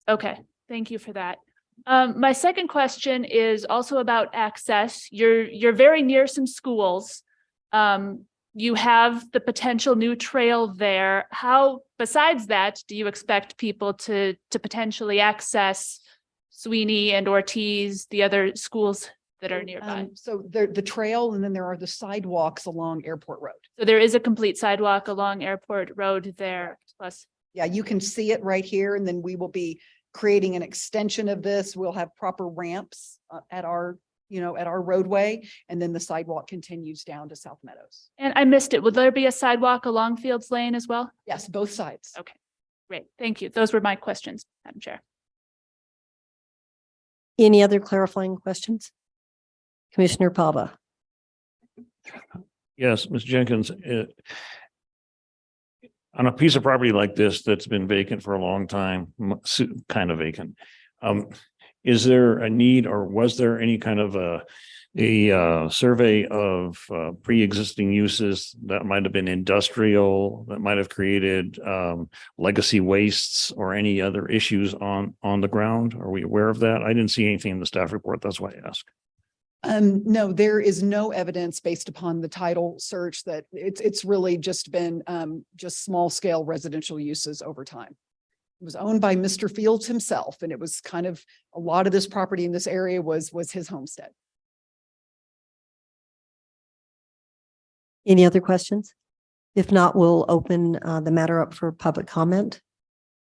Okay, thank you for that. My second question is also about access. You're very near some schools. You have the potential new trail there. How, besides that, do you expect people to potentially access Sweeney and Ortiz, the other schools that are nearby? So the trail, and then there are the sidewalks along Airport Road. So there is a complete sidewalk along Airport Road there, plus. Yeah, you can see it right here, and then we will be creating an extension of this. We'll have proper ramps at our roadway, and then the sidewalk continues down to South Meadows. And I missed it. Would there be a sidewalk along Fields Lane as well? Yes, both sides. Okay, great. Thank you. Those were my questions, Madam Chair. Any other clarifying questions? Commissioner Pava? Yes, Ms. Jenkins, on a piece of property like this that's been vacant for a long time, kind of vacant, is there a need, or was there any kind of a survey of pre-existing uses that might have been industrial, that might have created legacy wastes or any other issues on the ground? Are we aware of that? I didn't see anything in the staff report. That's why I asked. No, there is no evidence based upon the title search that it's really just been just small scale residential uses over time. It was owned by Mr. Fields himself, and it was kind of a lot of this property in this area was his homestead. Any other questions? If not, we'll open the matter up for public comment.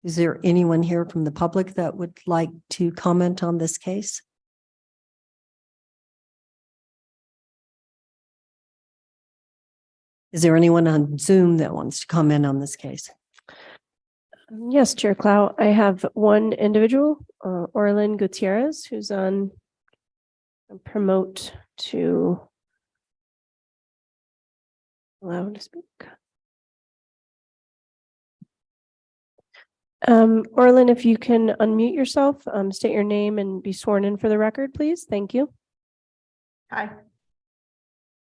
Is there anyone here from the public that would like to comment on this case? Is there anyone on Zoom that wants to comment on this case? Yes, Chair Clow, I have one individual, Orlin Gutierrez, who's on promote to allow him to speak. Orlin, if you can unmute yourself, state your name and be sworn in for the record, please. Thank you. Hi.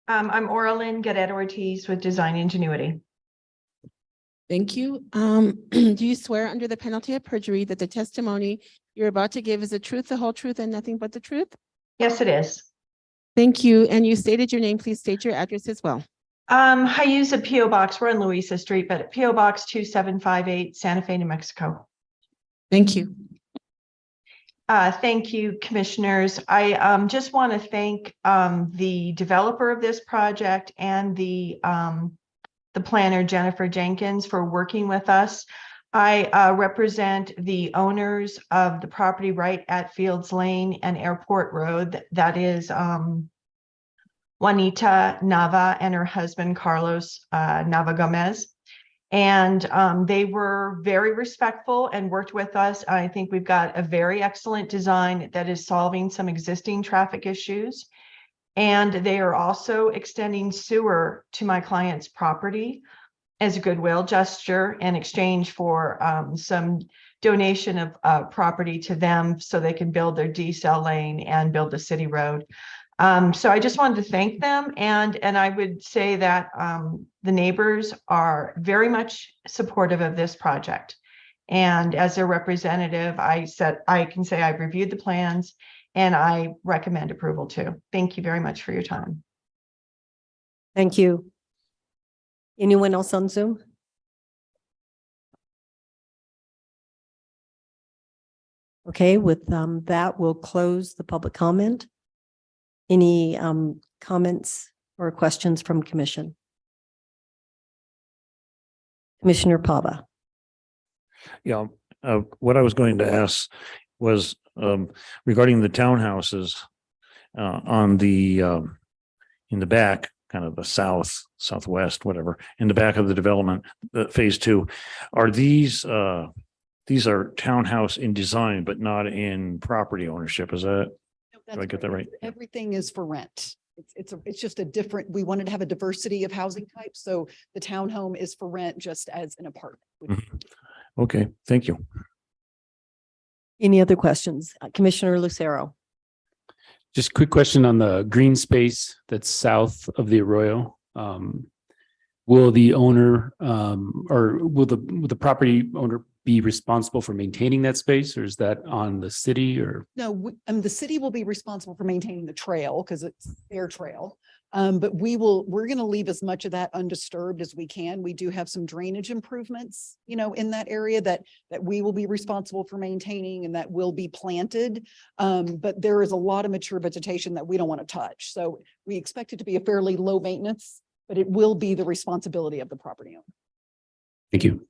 I'm Oralyn Gadet Ortiz with Design Ingenuity. Thank you. Do you swear under the penalty of perjury that the testimony you're about to give is the truth, the whole truth, and nothing but the truth? Yes, it is. Thank you. And you stated your name. Please state your address as well. I use a PO box. We're on Louisa Street, but PO Box 2758, Santa Fe, New Mexico. Thank you. Thank you, commissioners. I just want to thank the developer of this project and the planner, Jennifer Jenkins, for working with us. I represent the owners of the property right at Fields Lane and Airport Road. That is Juanita Nava and her husband, Carlos Nava Gomez. And they were very respectful and worked with us. I think we've got a very excellent design that is solving some existing traffic issues. And they are also extending sewer to my client's property as a goodwill gesture in exchange for some donation of property to them so they can build their decel lane and build a city road. So I just wanted to thank them, and I would say that the neighbors are very much supportive of this project. And as their representative, I can say I've reviewed the plans and I recommend approval too. Thank you very much for your time. Thank you. Anyone else on Zoom? Okay, with that, we'll close the public comment. Any comments or questions from commission? Commissioner Pava. Yeah, what I was going to ask was regarding the townhouses on the in the back, kind of the southwest, whatever, in the back of the development, phase 2. Are these are townhouse in design, but not in property ownership? Is that? That's Do I get that right? Everything is for rent. It's just a different, we wanted to have a diversity of housing types. So the townhome is for rent just as an apartment. Mhm. Okay, thank you. Any other questions? Commissioner Lucero. Just a quick question on the green space that's south of the Arroyo. Will the owner or will the property owner be responsible for maintaining that space, or is that on the city? Or No, the city will be responsible for maintaining the trail because it's their trail. But we're going to leave as much of that undisturbed as we can. We do have some drainage improvements, in that area that we will be responsible for maintaining and that will be planted. But there is a lot of mature vegetation that we don't want to touch. So we expect it to be a fairly low maintenance, but it will be the responsibility of the property owner. thank you.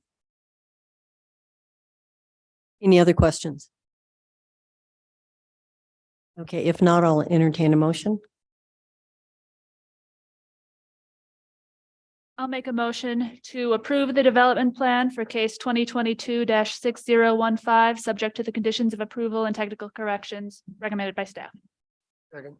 Any other questions? Okay, if not, I'll entertain a motion. I'll make a motion to approve the development plan for case 2022-6015, subject to the conditions of approval and technical corrections recommended by staff. Second.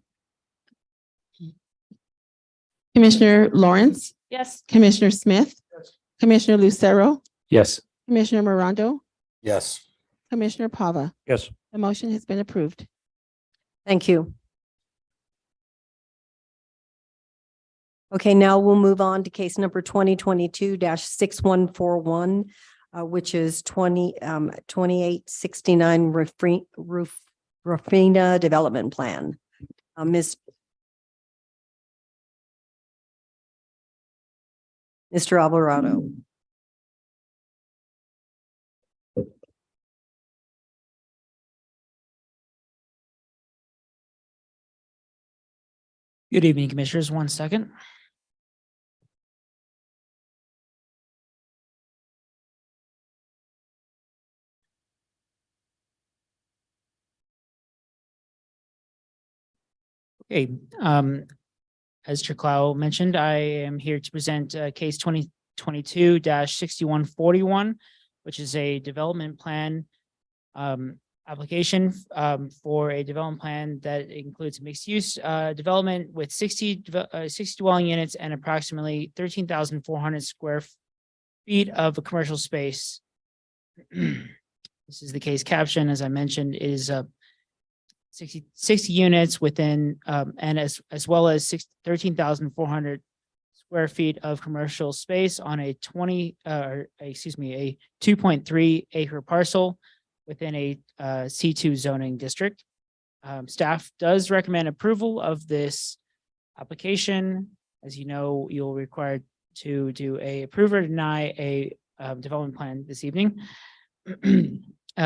Commissioner Lawrence, Yes. Commissioner Smith, Yes. Commissioner Lucero, Yes. Commissioner Morondo, Yes. Commissioner Pava. Yes. The motion has been approved. Thank you. Okay, now we'll move on to case number 2022-6141, which is 2869 Rufina Development Plan. Mr. Alvarado. Good evening, Commissioners. 1 second. Okay, as Chair Clow mentioned, I am here to present case 2022-6141, which is a development plan application for a development plan that includes mixed use development with 60 dwelling units and approximately 13,400 square feet of a commercial space. This is the case caption. As I mentioned, it is 60 units within, and as well as 13,400 square feet of commercial space on a 2.3 acre parcel within a C2 zoning district. Staff does recommend approval of this application. As you know, you'll require to do a approve or deny a development plan this evening.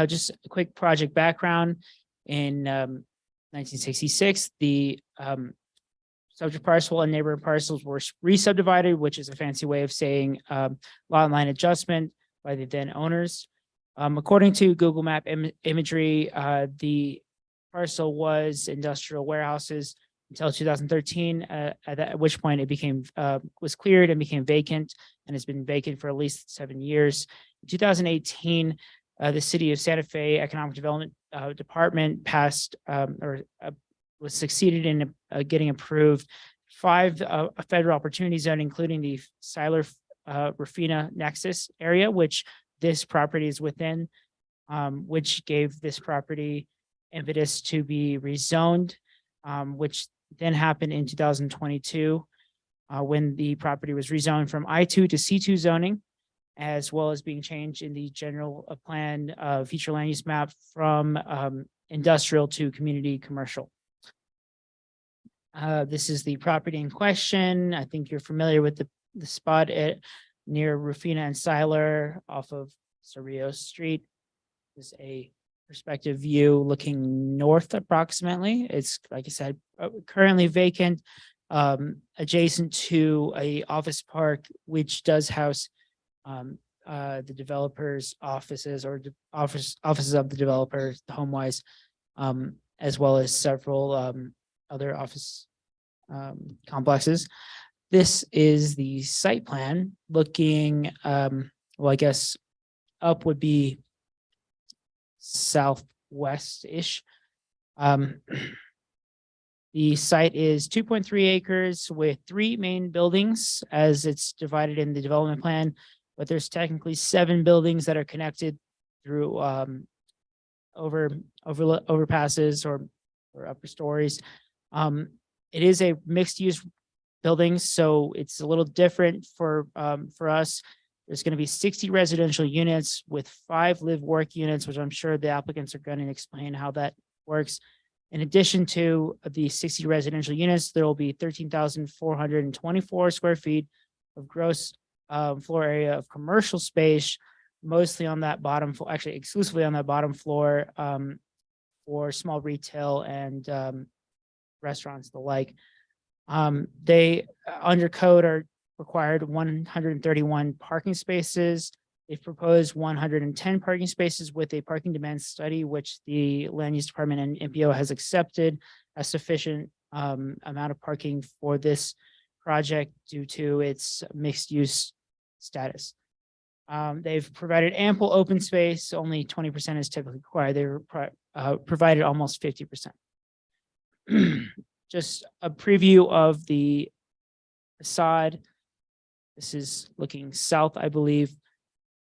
Just a quick project background. In 1966, the subject parcel and neighboring parcels were re-subdivided, which is a fancy way of saying lot line adjustment by the then owners. According to Google Map imagery, the parcel was industrial warehouses until 2013, at which point it became was cleared and became vacant, and has been vacant for at least 7 years. In 2018, the City of Santa Fe Economic Development Department passed was succeeded in getting approved 5 federal opportunity zone, including the Siler Rafina Nexus area, which this property is within, which gave this property impetus to be rezoned, which then happened in 2022 when the property was rezoned from I2 to C2 zoning, as well as being changed in the general plan future land use map from industrial to community commercial. This is the property in question. I think you're familiar with the spot near Rufina and Siler off of Cerrillos Street. This is a perspective view looking north approximately. It's, like I said, currently vacant, adjacent to a office park, which does house the developers' offices or offices of the developers, the HomeWise, as well as several other office complexes. This is the site plan looking, well, I guess up would be southwest-ish. The site is 2.3 acres with 3 main buildings as it's divided in the development plan, but there's technically 7 buildings that are connected through overpasses or upper stories. It is a mixed use building, so it's a little different for us. There's going to be 60 residential units with 5 live work units, which I'm sure the applicants are going to explain how that works. In addition to the 60 residential units, there will be 13,424 square feet of gross floor area of commercial space, mostly on that bottom floor, actually exclusively on that bottom floor, for small retail and restaurants, the like. They under code are required 131 parking spaces. They've proposed 110 parking spaces with a parking demand study, which the Land Use Department and MPO has accepted as sufficient amount of parking for this project due to its mixed use status. They've provided ample open space, only 20% is typically required. They provided almost 50%. Just a preview of the facade. This is looking south, I believe,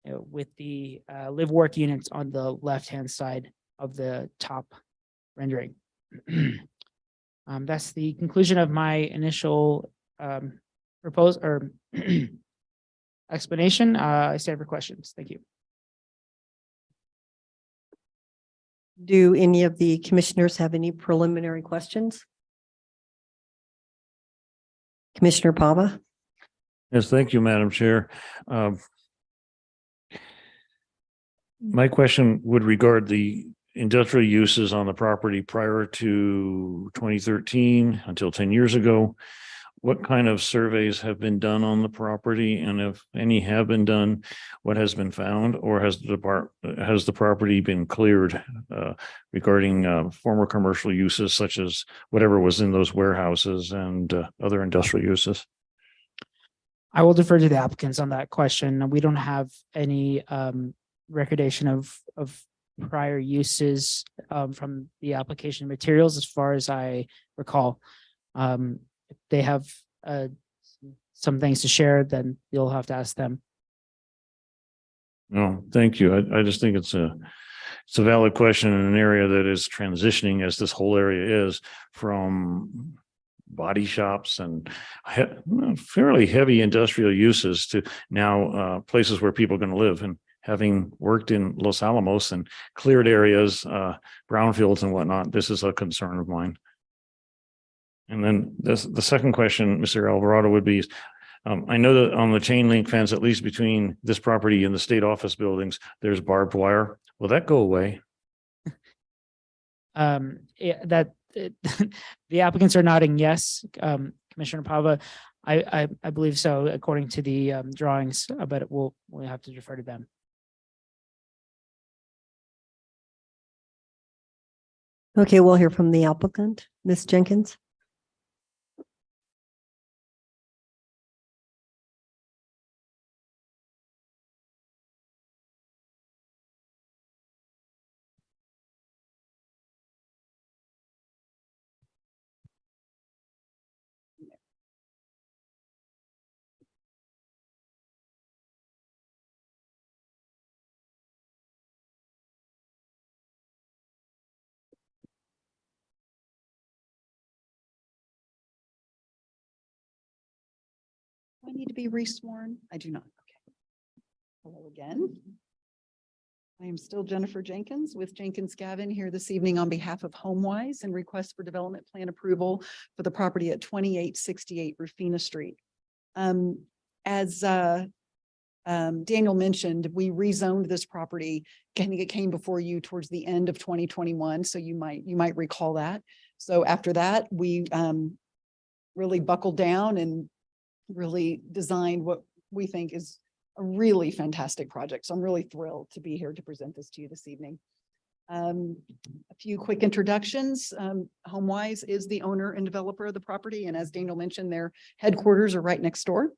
with the live work units on the left-hand side of the top rendering. That's the conclusion of my initial proposal or explanation. I stand for questions. Thank you. Do any of the commissioners have any preliminary questions? Commissioner Pava? Yes, thank you, Madam Chair. My question would regard the industrial uses on the property prior to 2013 until 10 years ago. What kind of surveys have been done on the property? And if any have been done, what has been found? Or has the property been cleared regarding former commercial uses such as whatever was in those warehouses and other industrial uses? I will defer to the applicants on that question. We don't have any recordation of prior uses from the application materials as far as I recall. If they have some things to share, then you'll have to ask them. No, thank you. I just think it's it's a valid question in an area that is transitioning, as this whole area is, from body shops and fairly heavy industrial uses to now places where people are going to live. And having worked in Los Alamos and cleared areas, brownfields and whatnot, this is a concern of mine. And then the second question, Mr. Alvarado, would be, I know that on the chain link fence, at least between this property and the state office buildings, there's barbed wire. Will that go away? The applicants are nodding yes. Commissioner Pava, I believe so, according to the drawings, but we'll have to defer to them. Okay, we'll hear from the applicant, Ms. Jenkins. Do I need to be resworn? I do not. Okay. Hello again. I am still Jennifer Jenkins with Jenkins Gavin here this evening on behalf of HomeWise and request for development plan approval for the property at 2868 Rufina Street. As Daniel mentioned, we rezoned this property. I think it came before you towards the end of 2021, so you might recall that. So after that, we really buckled down and really designed what we think is a really fantastic project. So I'm really thrilled to be here to present this to you this evening. A few quick introductions. HomeWise is the owner and developer of the property. And as Daniel mentioned, their headquarters are right next door.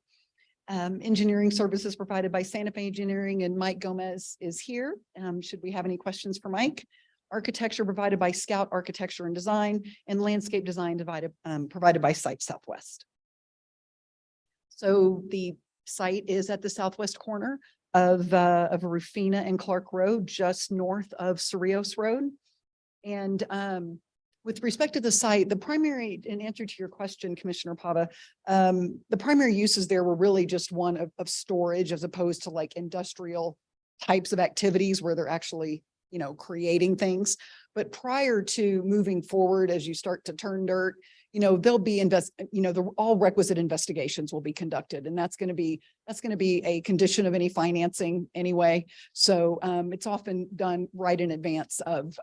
Engineering services provided by Santa Fe Engineering, and Mike Gomez is here. Should we have any questions for Mike? Architecture provided by Scout Architecture and Design, and landscape design provided by Site Southwest. So the site is at the southwest corner of Rufina and Clark Road, just north of Cerrillos Road. And with respect to the site, the primary, in answer to your question, Commissioner Pava, the primary uses there were really just one of storage, as opposed to like industrial types of activities where they're actually, you know, creating things. But prior to moving forward, as you start to turn dirt, you know, there'll be all requisite investigations will be conducted, and that's going to be a condition of any financing anyway. So it's often done right in advance of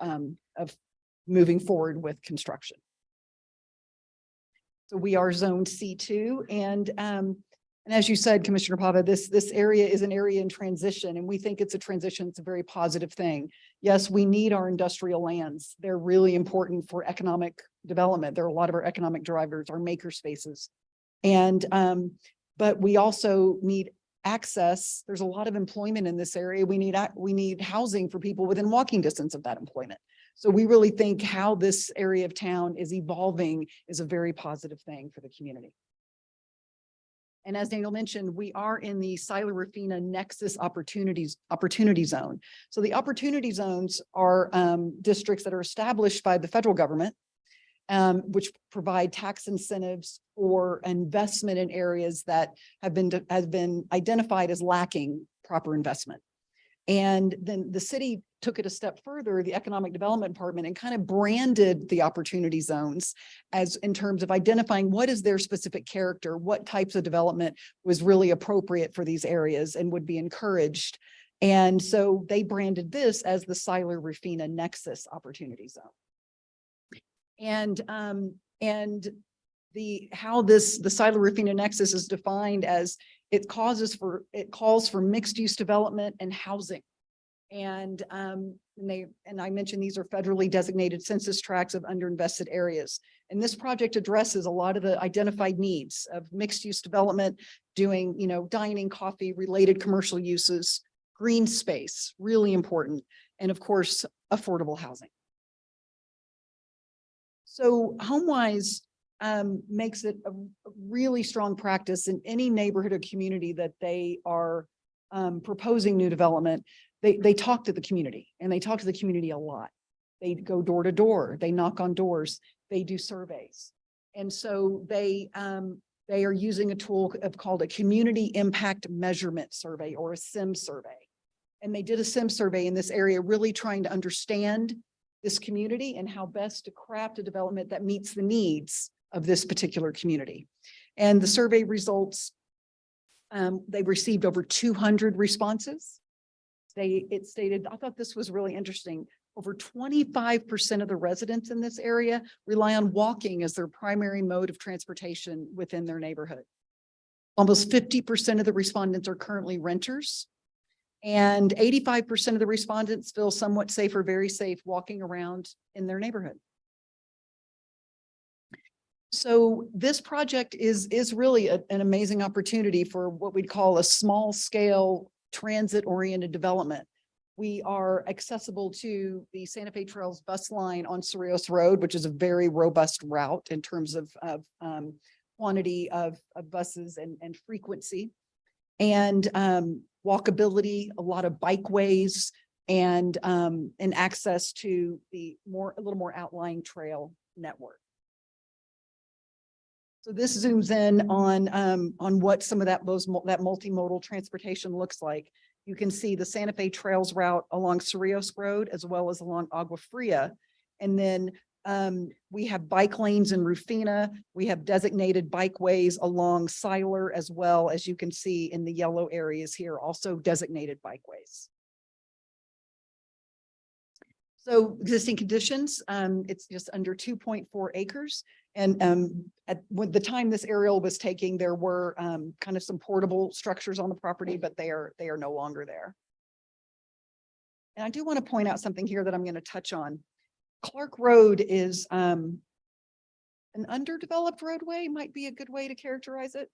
moving forward with construction. So we are zoned C2, and as you said, Commissioner Pava, this area is an area in transition, and we think it's a transition. It's a very positive thing. Yes, we need our industrial lands. They're really important for economic development. There are a lot of our economic drivers, our maker spaces. And but we also need access. There's a lot of employment in this area. We need housing for people within walking distance of that employment. So we really think how this area of town is evolving is a very positive thing for the community. And as Daniel mentioned, we are in the Siler-Rufina Nexus Opportunity Zone. So the opportunity zones are districts that are established by the federal government, which provide tax incentives for investment in areas that have been identified as lacking proper investment. And then the city took it a step further, the Economic Development Department, and kind of branded the opportunity zones as in terms of identifying what is their specific character, what types of development was really appropriate for these areas and would be encouraged. And so they branded this as the Siler-Rufina Nexus Opportunity Zone. And the Siler-Rufina Nexus is defined as it calls for mixed use development and housing. And I mentioned these are federally designated census tracts of underinvested areas. And this project addresses a lot of the identified needs of mixed use development, doing, you know, dining, coffee, related commercial uses, green space, really important. And of course, affordable housing. So HomeWise makes it a really strong practice in any neighborhood or community that they are proposing new development, they talk to the community, and they talk to the community a lot. They go door to door, they knock on doors, they do surveys. And so they are using a tool called a Community Impact Measurement Survey, or a SIM survey. And they did a SIM survey in this area, really trying to understand this community and how best to craft a development that meets the needs of this particular community. And the survey results, they received over 200 responses. It stated, I thought this was really interesting, over 25% of the residents in this area rely on walking as their primary mode of transportation within their neighborhood. Almost 50% of the respondents are currently renters, and 85% of the respondents feel somewhat safe or very safe walking around in their neighborhood. So this project is really an amazing opportunity for what we'd call a small scale transit oriented development. We are accessible to the Santa Fe Trails bus line on Cerrillos Road, which is a very robust route in terms of quantity of buses and frequency, and walkability, a lot of bikeways, and access to a little more outlying trail network. So this zooms in on what some of that multimodal transportation looks like. You can see the Santa Fe Trails route along Cerrillos Road, as well as along Agua Fria. And then we have bike lanes in Rufina. We have designated bikeways along Siler, as well as you can see in the yellow areas here, also designated bikeways. So existing conditions, it's just under 2.4 acres. And at the time this aerial was taking, there were kind of some portable structures on the property, but they are no longer there. And I do want to point out something here that I'm going to touch on. Clark Road is an underdeveloped roadway, might be a good way to characterize it.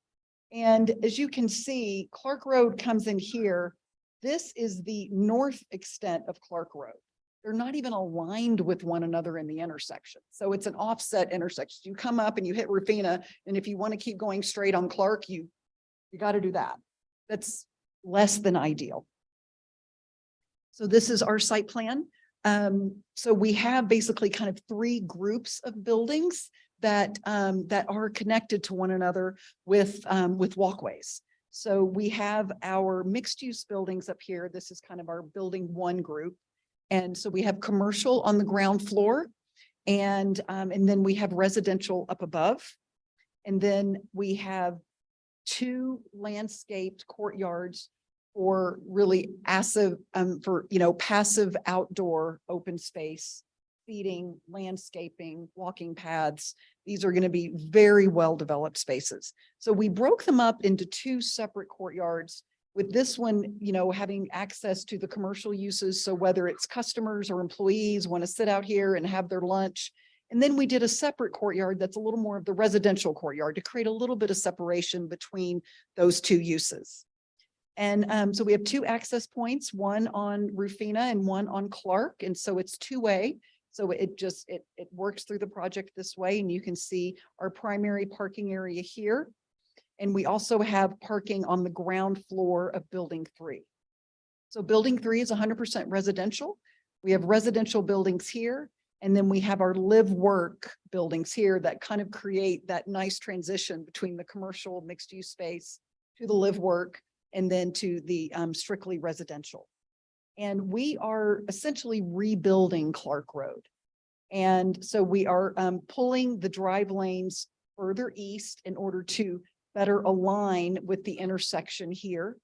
And as you can see, Clark Road comes in here. This is the north extent of Clark Road. They're not even aligned with one another in the intersection. So it's an offset intersection. You come up and you hit Rufina, and if you want to keep going straight on Clark, you got to do that. That's less than ideal. So this is our site plan. So we have basically kind of three groups of buildings that are connected to one another with walkways. So we have our mixed use buildings up here. This is kind of our building one group. And so we have commercial on the ground floor, and then we have residential up above. And then we have two landscaped courtyards for really passive outdoor open space, feeding, landscaping, walking paths. These are going to be very well developed spaces. So we broke them up into two separate courtyards, with this one, having access to the commercial uses. So whether it's customers or employees want to sit out here and have their lunch. And then we did a separate courtyard that's a little more of the residential courtyard to create a little bit of separation between those two uses. And so we have two access points, one on Rufina and one on Clark. And so it's two-way. So it works through the project this way. And you can see our primary parking area here. And we also have parking on the ground floor of building 3. So building 3 is 100% residential. We have residential buildings here, and then we have our live work buildings here that kind of create that nice transition between the commercial mixed use space to the live work and then to the strictly residential. And we are essentially rebuilding Clark Road. And so we are pulling the drive lanes further east in order to better align with the intersection here.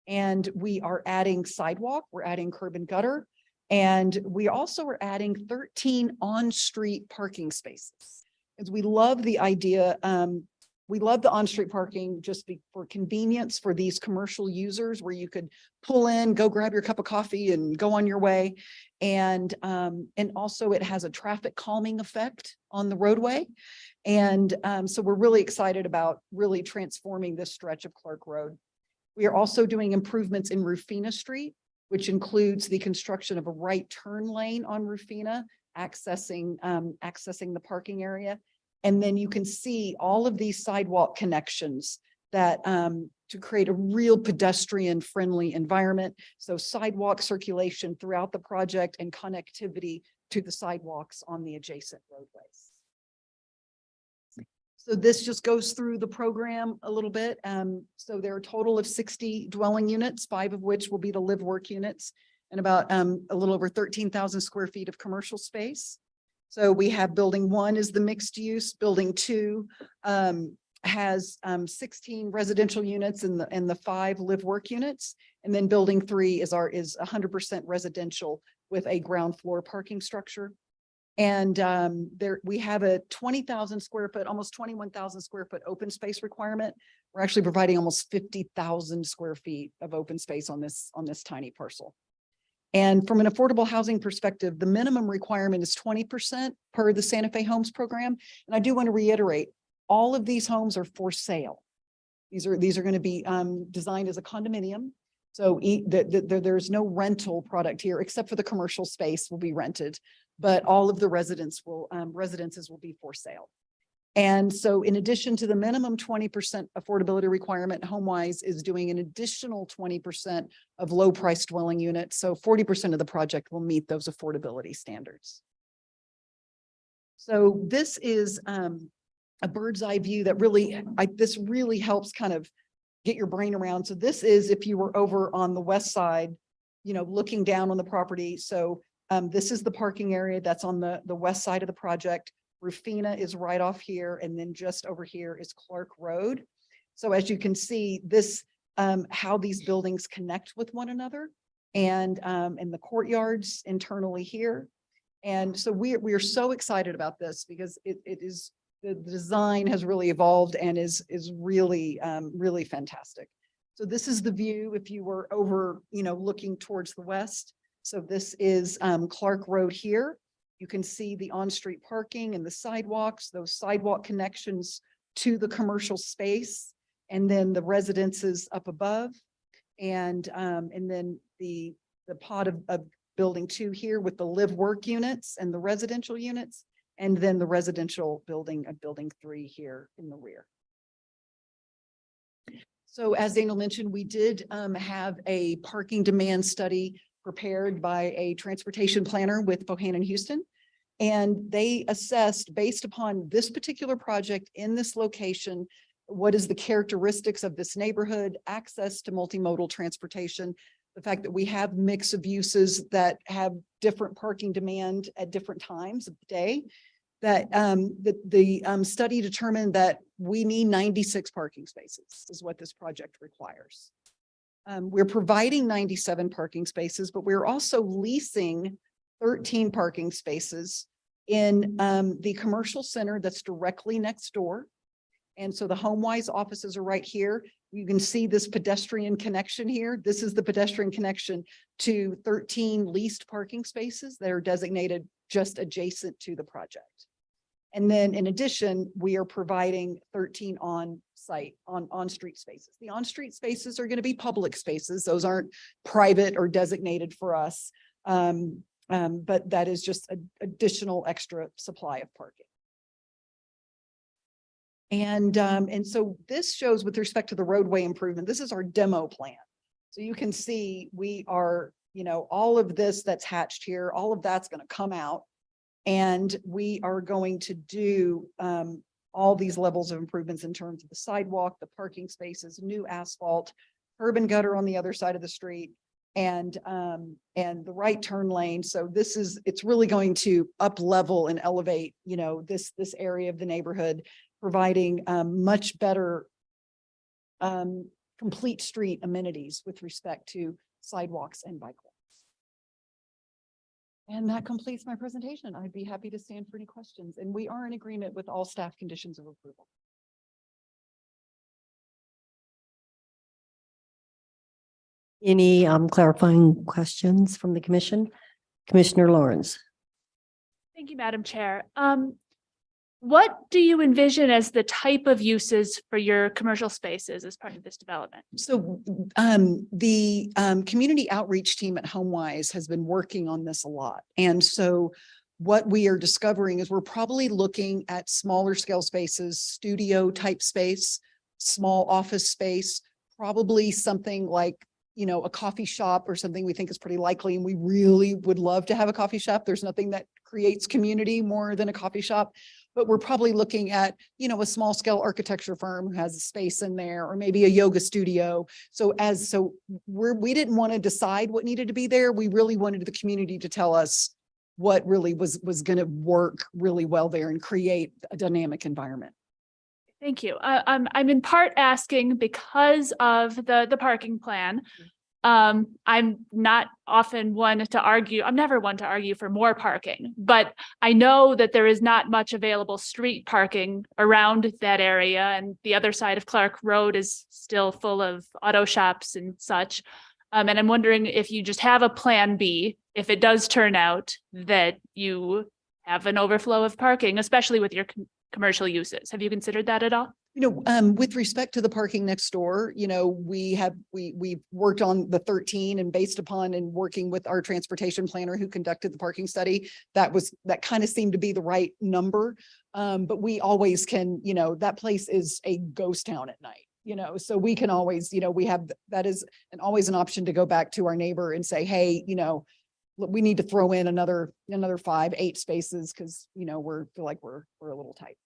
And we are adding sidewalk, we're adding curb and gutter, and we also are adding 13 on-street parking spaces. As we love the idea, we love the on-street parking just for convenience for these commercial users, where you could pull in, go grab your cup of coffee and go on your way. And also it has a traffic calming effect on the roadway. And so we're really excited about really transforming this stretch of Clark Road. We are also doing improvements in Rufina Street, which includes the construction of a right turn lane on Rufina, accessing the parking area. And then you can see all of these sidewalk connections that to create a real pedestrian friendly environment. So sidewalk circulation throughout the project and connectivity to the sidewalks on the adjacent roadways. So this just goes through the program a little bit. So there are a total of 60 dwelling units, 5 of which will be the live work units, and about a little over 13,000 square feet of commercial space. So we have building 1 is the mixed use, building 2 has 16 residential units and the 5 live work units. And then building 3 is 100% residential with a ground floor parking structure. And there we have a 20,000 square foot, almost 21,000 square foot open space requirement. We're actually providing almost 50,000 square feet of open space on this tiny parcel. And from an affordable housing perspective, the minimum requirement is 20% per the Santa Fe Homes program. And I do want to reiterate, all of these homes are for sale. These are going to be designed as a condominium. So there's no rental product here, except for the commercial space will be rented, but all of the residences will be for sale. And so in addition to the minimum 20% affordability requirement, HomeWise is doing an additional 20% of low price dwelling units. So 40% of the project will meet those affordability standards. So this is a bird's eye view that really, this really helps kind of get your brain around. So this is if you were over on the west side, you know, looking down on the property. So this is the parking area that's on the west side of the project. Rufina is right off here. And then just over here is Clark Road. So as you can see, this how these buildings connect with one another and the courtyards internally here. And so we are so excited about this because it is, the design has really evolved and is really, really fantastic. So this is the view if you were over, you know, looking towards the west. So this is Clark Road here. You can see the on-street parking and the sidewalks, those sidewalk connections to the commercial space, and then the residences up above. And then the pod of building 2 here with the live work units and the residential units. And then the residential building of building 3 here in the rear. So as Daniel mentioned, we did have a parking demand study prepared by a transportation planner with Bohannon Houston. And they assessed based upon this particular project in this location, what is the characteristics of this neighborhood, access to multimodal transportation, the fact that we have mix of uses that have different parking demand at different times of the day, that the study determined that we need 96 parking spaces is what this project requires. We're providing 97 parking spaces, but we're also leasing 13 parking spaces in the commercial center that's directly next door. And so the HomeWise offices are right here. You can see this pedestrian connection here. This is the pedestrian connection to 13 leased parking spaces that are designated just adjacent to the project. And then in addition, we are providing 13 on-site, on-street spaces. The on-street spaces are going to be public spaces. Those aren't private or designated for us. But that is just an additional extra supply of parking. And so this shows with respect to the roadway improvement, this is our demo plan. So you can see we are, you know, all of this that's hatched here, all of that's going to come out. And we are going to do all these levels of improvements in terms of the sidewalk, the parking spaces, new asphalt, curb and gutter on the other side of the street, and the right turn lane. So it's really going to up level and elevate, you know, this area of the neighborhood, providing much better complete street amenities with respect to sidewalks and bike lanes. And that completes my presentation. I'd be happy to stand for any questions. And we are in agreement with all staff conditions of approval. Any clarifying questions from the commission? Commissioner Lawrence. Thank you, Madam Chair. What do you envision as the type of uses for your commercial spaces as part of this development? So the community outreach team at HomeWise has been working on this a lot. And so what we are discovering is we're probably looking at smaller scale spaces, studio type space, small office space, probably something like, you know, a coffee shop or something we think is pretty likely, and we really would love to have a coffee shop. There's nothing that creates community more than a coffee shop. But we're probably looking at, you know, a small scale architecture firm who has a space in there, or maybe a yoga studio. So we didn't want to decide what needed to be there. We really wanted the community to tell us what really was going to work really well there and create a dynamic environment. Thank you. I'm in part asking because of the parking plan. I'm not often one to argue. I'm never one to argue for more parking, but I know that there is not much available street parking around that area, and the other side of Clark Road is still full of auto shops and such. And I'm wondering if you just have a plan B, if it does turn out that you have an overflow of parking, especially with your commercial uses. Have you considered that at all? You know, with respect to the parking next door, you know, we've worked on the 13, and based upon and working with our transportation planner who conducted the parking study, that kind of seemed to be the right number. But we always can, you know, that place is a ghost town at night, you know, so we can always, you know, that is always an option to go back to our neighbor and say, hey, you know, we need to throw in another 5, 8 spaces because, you know, feel like we're a little tight.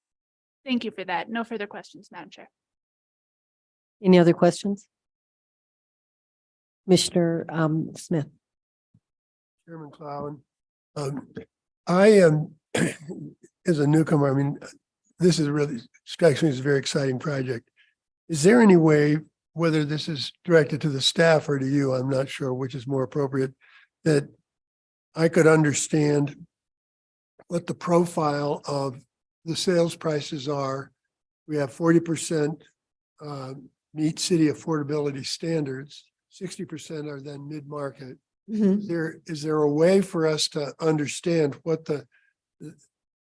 Thank you for that. No further questions, Madam Chair. Any other questions? Commissioner Smith. Chairman Clowen, I am, as a newcomer, I mean, this is really, strikes me as a very exciting project. Is there any way, whether this is directed to the staff or to you, I'm not sure which is more appropriate, that I could understand what the profile of the sales prices are? We have 40% meet city affordability standards, 60% are then mid-market. Is there a way for us to understand what the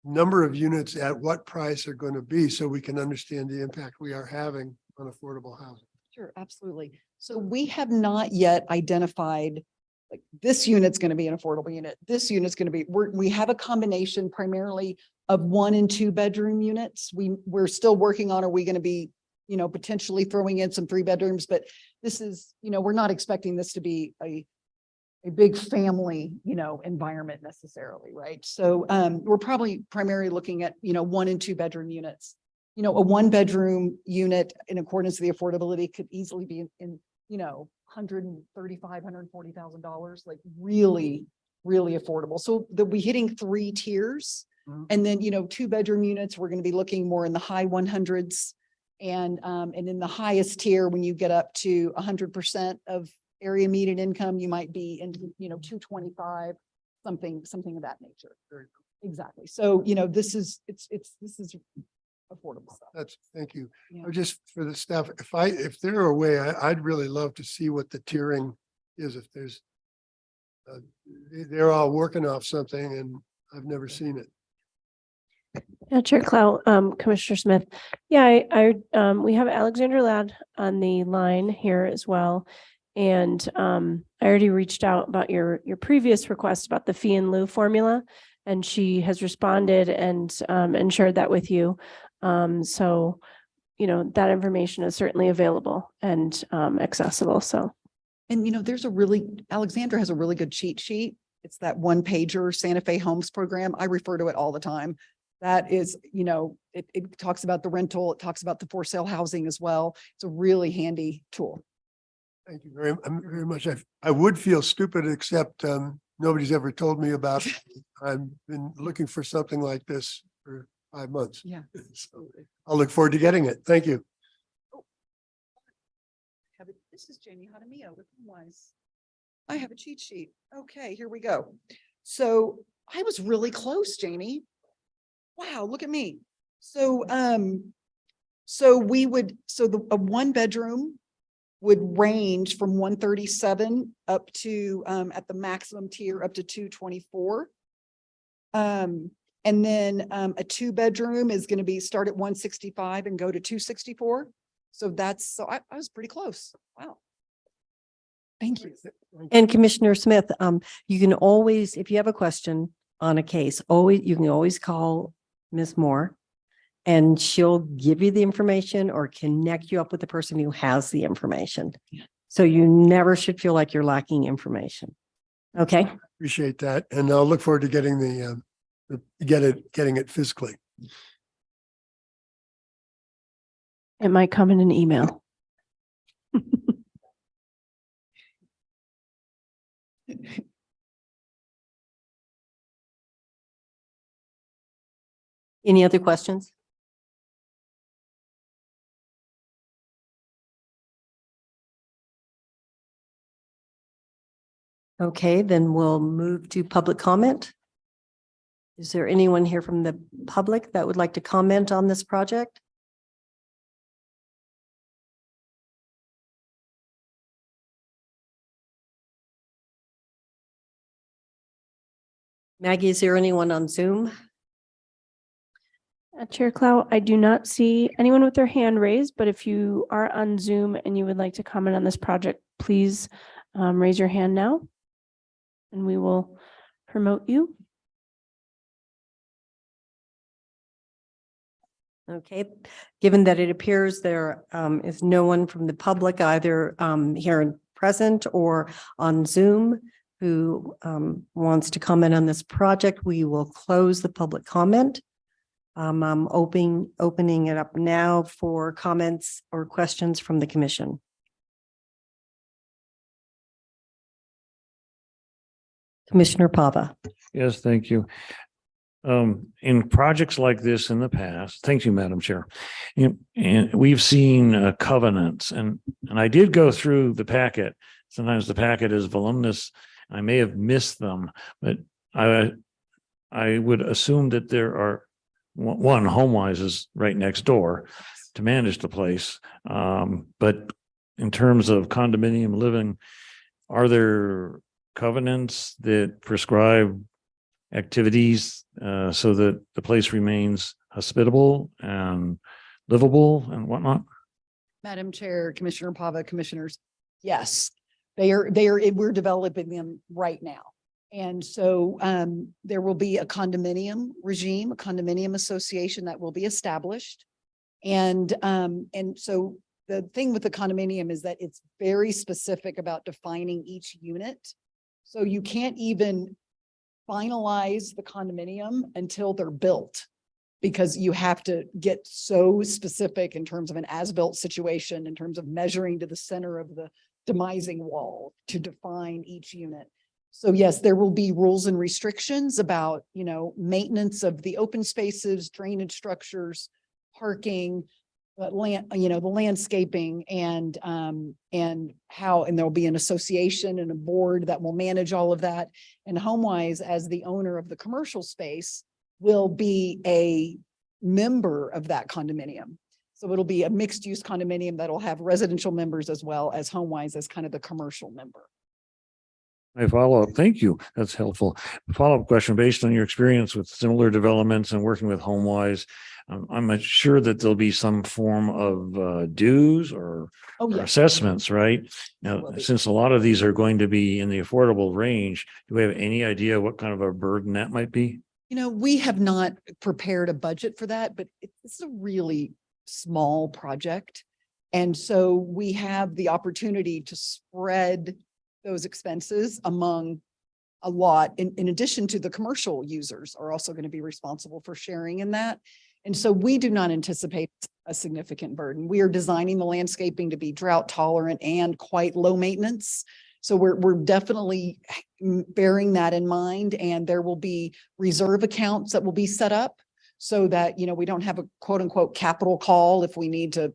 number of units at what price are going to be so we can understand the impact we are having on affordable housing? Sure, absolutely. So we have not yet identified, like, this unit's going to be an affordable unit. This unit's going to be, we have a combination primarily of 1 and 2 bedroom units. We're still working on, are we going to be, you know, potentially throwing in some 3 bedrooms, but this is, you know, we're not expecting this to be a big family, you know, environment necessarily, right? So we're probably primarily looking at, you know, 1 and 2 bedroom units. You know, a 1 bedroom unit in accordance with the affordability could easily be in you know, $140,000, like really, really affordable. So they'll be hitting 3 tiers. And then, you know, 2 bedroom units, we're going to be looking more in the high 100s. And in the highest tier, when you get up to 100% of area median income, you might be in, you know, 225, something of that nature. Exactly. So, you know, this is affordable stuff. Thank you. Yeah. Or just for the staff, if there are a way, I'd really love to see what the tiering is. If there's, they're all working off something and I've never seen it. Yeah, Chair Clow, Commissioner Smith. Yeah, we have Alexandra Ladd on the line here as well. And I already reached out about your previous request about the fee in lieu formula, and she has responded and shared that with you. So, you know, that information is certainly available and accessible. So. And, you know, Alexandra has a really good cheat sheet. It's that 1-pager Santa Fe Homes program. I refer to it all the time. That is, you know, it talks about the rental. It talks about the for sale housing as well. It's a really handy tool. Thank you very much. I would feel stupid, except nobody's ever told me about it. I've been looking for something like this for 5 months. Yeah. So I'll look forward to getting it. Thank you. This is Jamie Jaramillo with HomeWise. I have a cheat sheet. Okay, here we go. So I was really close, Jamie. Wow, look at me. So, a 1 bedroom would range from 137 up to, at the maximum tier, up to 224. And then, a 2 bedroom is going to start at 165 and go to 264. So I was pretty close. Wow. Thank you. And Commissioner Smith, you can always, if you have a question on a case, you can always call Ms. Moore and she'll give you the information or connect you up with the person who has the information. So you never should feel like you're lacking information. Okay? Appreciate that. And I'll look forward to getting getting it physically. It might come in an email. Any other questions? Okay, then we'll move to public comment. Is there anyone here from the public that would like to comment on this project? Maggie, is there anyone on Zoom? Chair Clow, I do not see anyone with their hand raised, but if you are on Zoom and you would like to comment on this project, please raise your hand now and we will promote you. Okay, given that it appears there is no one from the public either here and present or on Zoom who wants to comment on this project, we will close the public comment. I'm opening it up now for comments or questions from the commission. Commissioner Pava. Yes, thank you. In projects like this in the past, thank you, Madam Chair. And we've seen covenants and I did go through the packet. Sometimes the packet is voluminous. I may have missed them, but I would assume that there are one, HomeWise is right next door to manage the place. But in terms of condominium living, are there covenants that prescribe activities so that the place remains hospitable and livable and whatnot? Madam Chair, Commissioner Pava, commissioners, yes, we're developing them right now. And so there will be a condominium regime, a condominium association that will be established. And so the thing with the condominium is that it's very specific about defining each unit. So you can't even finalize the condominium until they're built, because you have to get so specific in terms of an as-built situation, in terms of measuring to the center of the demising wall to define each unit. So yes, there will be rules and restrictions about, maintenance of the open spaces, drainage structures, parking, the landscaping and there'll be an association and a board that will manage all of that. And HomeWise, as the owner of the commercial space, will be a member of that condominium. So it'll be a mixed use condominium that'll have residential members as well as HomeWise as kind of the commercial member. My follow-up, thank you. That's helpful. Follow-up question, based on your experience with similar developments and working with HomeWise, I'm sure that there'll be some form of dues or assessments, right? Now, since a lot of these are going to be in the affordable range, do we have any idea what kind of a burden that might be? We have not prepared a budget for that, but it's a really small project. And so we have the opportunity to spread those expenses among a lot, in addition to the commercial users are also going to be responsible for sharing in that. And so we do not anticipate a significant burden. We are designing the landscaping to be drought tolerant and quite low maintenance. So we're definitely bearing that in mind, and there will be reserve accounts that will be set up so that, we don't have a quote unquote capital call if we need to,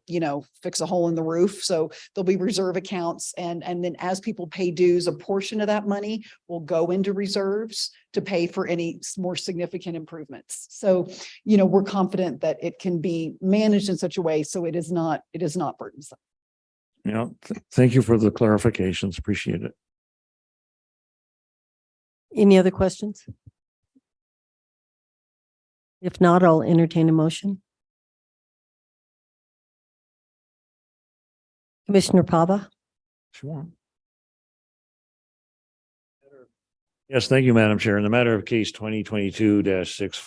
fix a hole in the roof. So there'll be reserve accounts. And then as people pay dues, a portion of that money will go into reserves to pay for any more significant improvements. So, we're confident that it can be managed in such a way so it is not burdensome. Thank you for the clarifications. Appreciate it. Any other questions? If not, I'll entertain a motion. Commissioner Pava. Sure. Yes, thank you, Madam Chair. In the matter of case 2022-6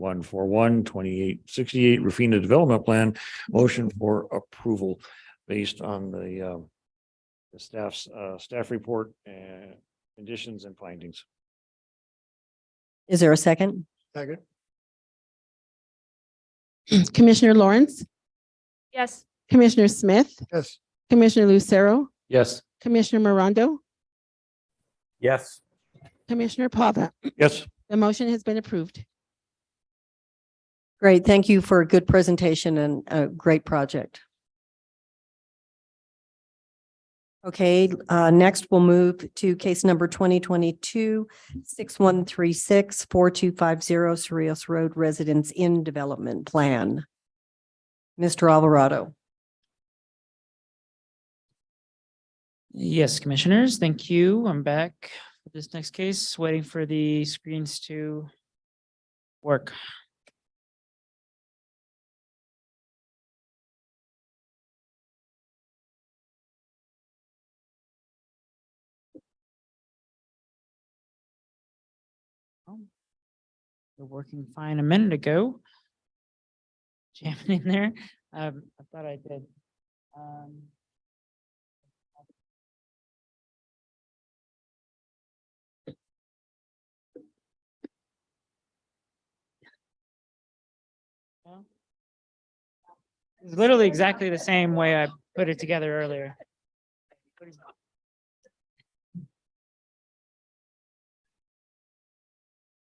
2868 Rufina Development Plan. Motion for approval based on the staff's staff report and conditions and findings. Is there a second? Second. Commissioner Lawrence, Yes. Commissioner Smith, Yes. Commissioner Lucero, Yes. Commissioner Morondo, Yes. Commissioner Pava. Yes. The motion has been approved. Great. Thank you for a good presentation and a great project. Okay, next we'll move to case number 2022-6136, 4250 Cerritos Road Residence Inn Development Plan. Mr. Alvarado. Yes, commissioners, thank you. I'm back for this next case, waiting for the screens to work. They're working fine a minute ago. Jamming in there. I thought I did. No? It's literally exactly the same way I put it together earlier.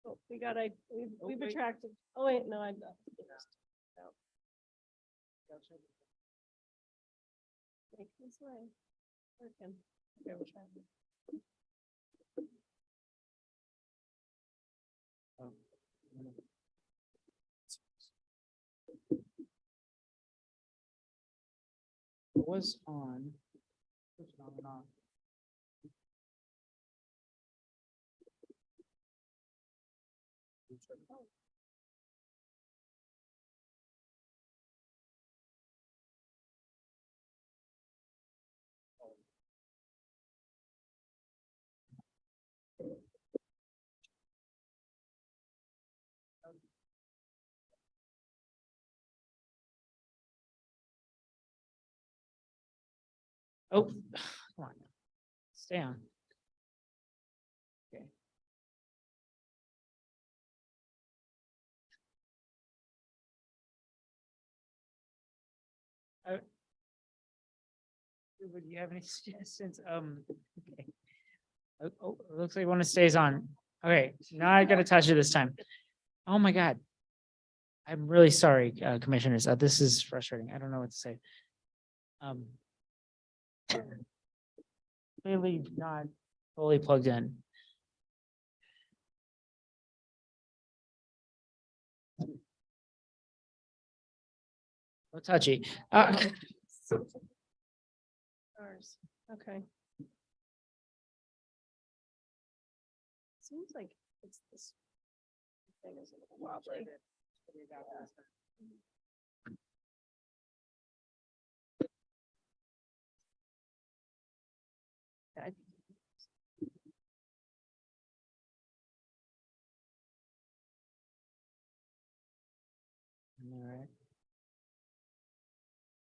Oh, we've attracted, oh wait, no, I'm. Make this way. Working. Okay, we're trying. It was on. Switch it on and off. Oh, come on. Stay on. Okay. Would you have any suggestions? Okay. Oh, it looks like one stays on. Okay, now I gotta touch it this time. Oh my God. I'm really sorry, commissioners. This is frustrating. I don't know what to say. Clearly not fully plugged in. No touchy. Okay. Seems like it's this thing is a little wobbly. All right.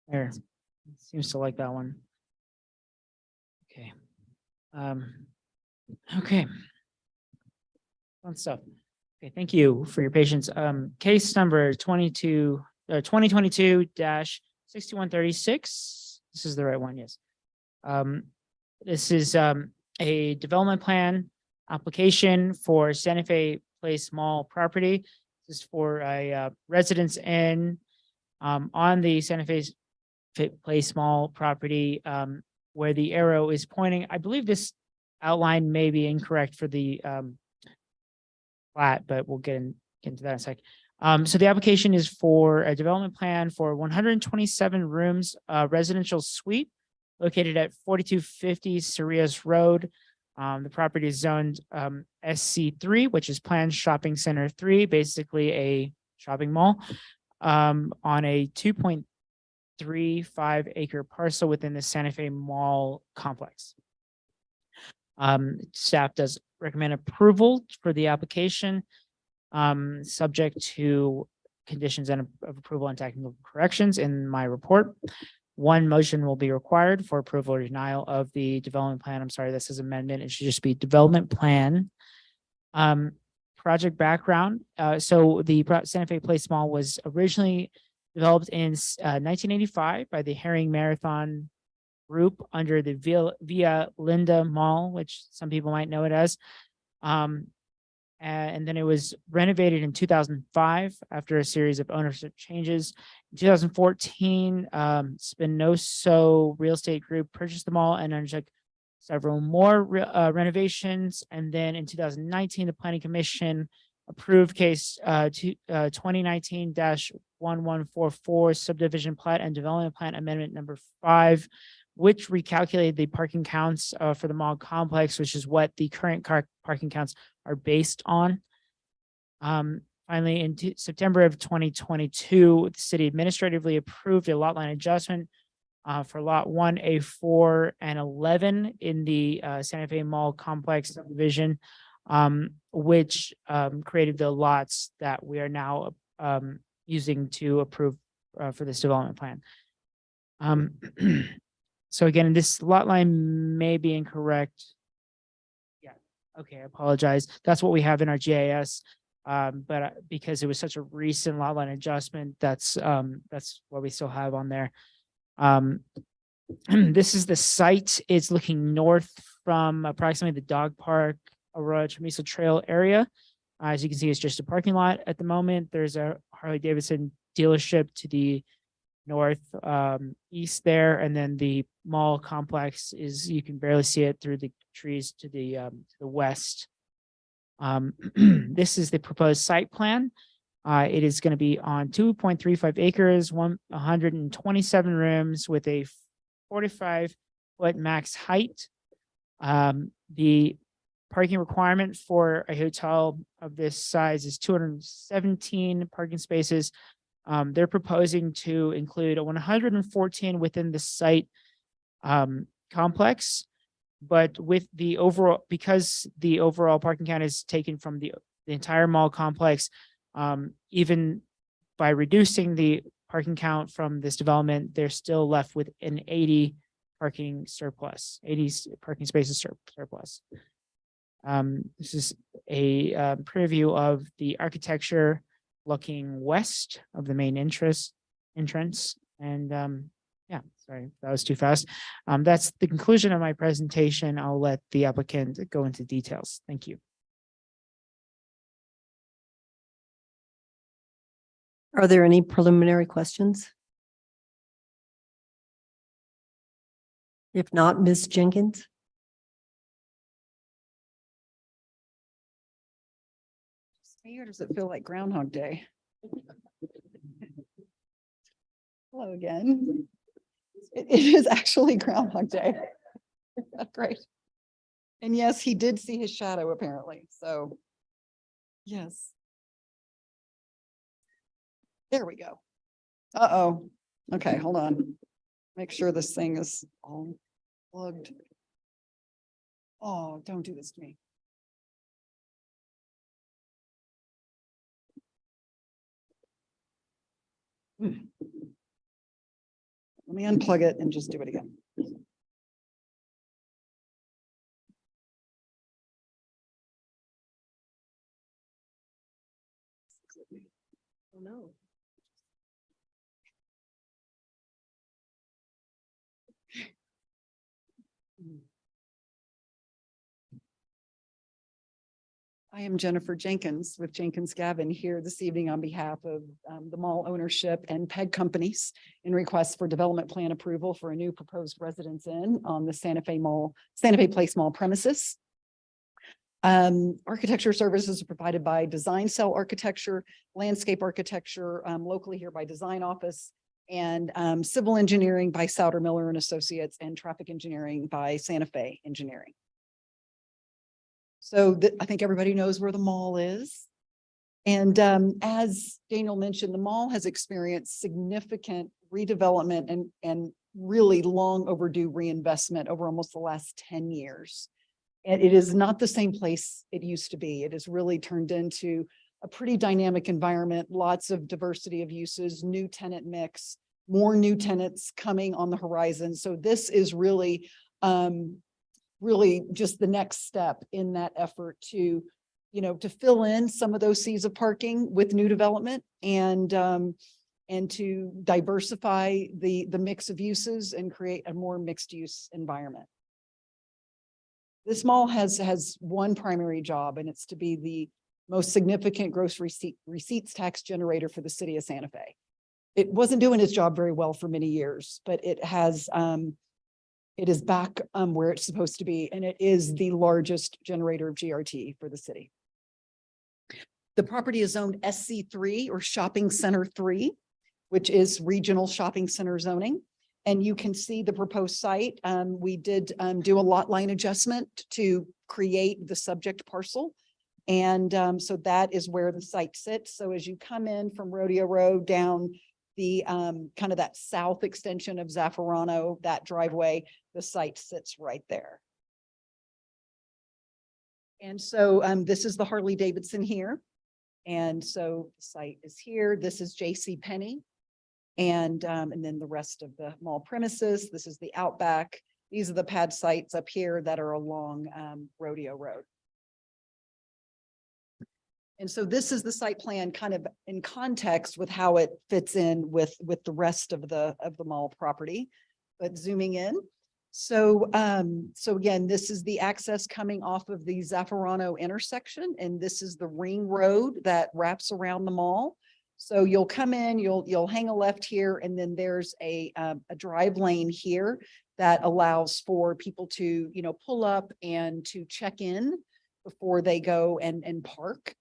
There, seems to like that one. Okay. Okay. Fun stuff. Okay, thank you for your patience. Case number 2022-6136. This is the right one, yes. This is a development plan application for Santa Fe Place Mall property. This is for a residence inn on the Santa Fe Place Mall property where the arrow is pointing. I believe this outline may be incorrect for the plat, but we'll get into that in a sec. So the application is for a development plan for 127 rooms, residential suite located at 4250 Cerritos Road. The property is zoned SC3, which is Planned Shopping Center 3, basically a shopping mall, on a 2.35 acre parcel within the Santa Fe Mall complex. Staff does recommend approval for the application. subject to conditions and of approval and technical corrections in my report. One motion will be required for approval or denial of the development plan. I'm sorry, this is amendment. It should just be development plan. Project background. So the Santa Fe Place Mall was originally developed in 1985 by the Herring Marathon Group under the Via Linda Mall, which some people might know it as. And then it was renovated in 2005 after a series of ownership changes. In 2014, Spinoso Real Estate Group purchased the mall and undertook several more renovations. And then in 2019, the Planning Commission approved case 2019-1144 subdivision plat and development plan amendment number 5, which recalculated the parking counts for the mall complex, which is what the current parking counts are based on. Finally, in September of 2022, the city administratively approved a lot line adjustment for lot 1A4 and 11 in the Santa Fe Mall complex subdivision, which created the lots that we are now using to approve for this development plan. So again, this lot line may be incorrect. Yeah, okay, I apologize. That's what we have in our GIS. But because it was such a recent lot line adjustment, that's what we still have on there. This is the site. It's looking north from approximately the dog park, Aurora Chamiso Trail area. As you can see, it's just a parking lot at the moment. There's a Harley Davidson dealership to the north east there, and then the mall complex is, you can barely see it through the trees to the west. This is the proposed site plan. It is going to be on 2.35 acres, 127 rooms with a 45-foot max height. The parking requirement for a hotel of this size is 217 parking spaces. They're proposing to include 114 within the site complex, but with the overall, because the overall parking count is taken from the entire mall complex, even by reducing the parking count from this development, they're still left with an 80 parking surplus, 80 parking spaces surplus. This is a preview of the architecture looking west of the main entrance. And yeah, sorry, that was too fast. That's the conclusion of my presentation. I'll let the applicant go into details. Thank you. Are there any preliminary questions? If not, Ms. Jenkins? Or does it feel like Groundhog Day? Hello again. It is actually Groundhog Day. Great. And yes, he did see his shadow apparently. So yes. There we go. Uh-oh. Okay, hold on. Make sure this thing is all plugged. Oh, don't do this to me. Let me unplug it and just do it again. Oh, no. I am Jennifer Jenkins with Jenkins Gavin here this evening on behalf of the mall ownership and PEG companies in request for development plan approval for a new proposed residence inn on the Santa Fe Place Mall premises. Architecture services are provided by Design Cell Architecture, Landscape Architecture, locally here by Design Office, and civil engineering by Souter Miller and Associates, and traffic engineering by Santa Fe Engineering. So I think everybody knows where the mall is. And as Daniel mentioned, the mall has experienced significant redevelopment and really long overdue reinvestment over almost the last 10 years. And it is not the same place it used to be. It has really turned into a pretty dynamic environment, lots of diversity of uses, new tenant mix, more new tenants coming on the horizon. So this is really, really just the next step in that effort to, you know, to fill in some of those seas of parking with new development and to diversify the mix of uses and create a more mixed use environment. This mall has one primary job, and it's to be the most significant gross receipts tax generator for the city of Santa Fe. It wasn't doing its job very well for many years, but it has, it is back where it's supposed to be, and it is the largest generator of GRT for the city. The property is zoned SC3 or Shopping Center 3, which is regional shopping center zoning. And you can see the proposed site. We did do a lot line adjustment to create the subject parcel. And so that is where the site sits. So as you come in from Rodeo Road down the kind of that south extension of Zaffarano, that driveway, the site sits right there. And so this is the Harley Davidson here. And so the site is here. This is J.C. Penney. And then the rest of the mall premises. This is the Outback. These are the pad sites up here that are along Rodeo Road. And so this is the site plan kind of in context with how it fits in with the rest of the mall property. But zooming in. So again, this is the access coming off of the Zaffarano intersection, and this is the ring road that wraps around the mall. So you'll come in, you'll hang a left here, and then there's a drive lane here that allows for people to, you know, pull up and to check in before they go and park.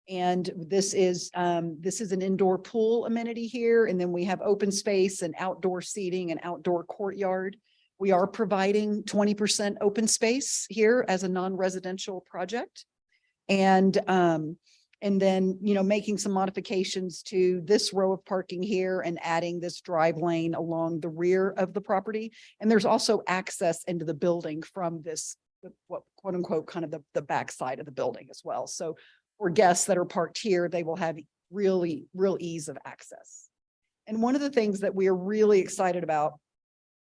And this is an indoor pool amenity here, and then we have open space and outdoor seating and outdoor courtyard. We are providing 20% open space here as a non-residential project. And then, you know, making some modifications to this row of parking here and adding this drive lane along the rear of the property. And there's also access into the building from this, what quote unquote, kind of the back side of the building as well. So for guests that are parked here, they will have real ease of access. And one of the things that we are really excited about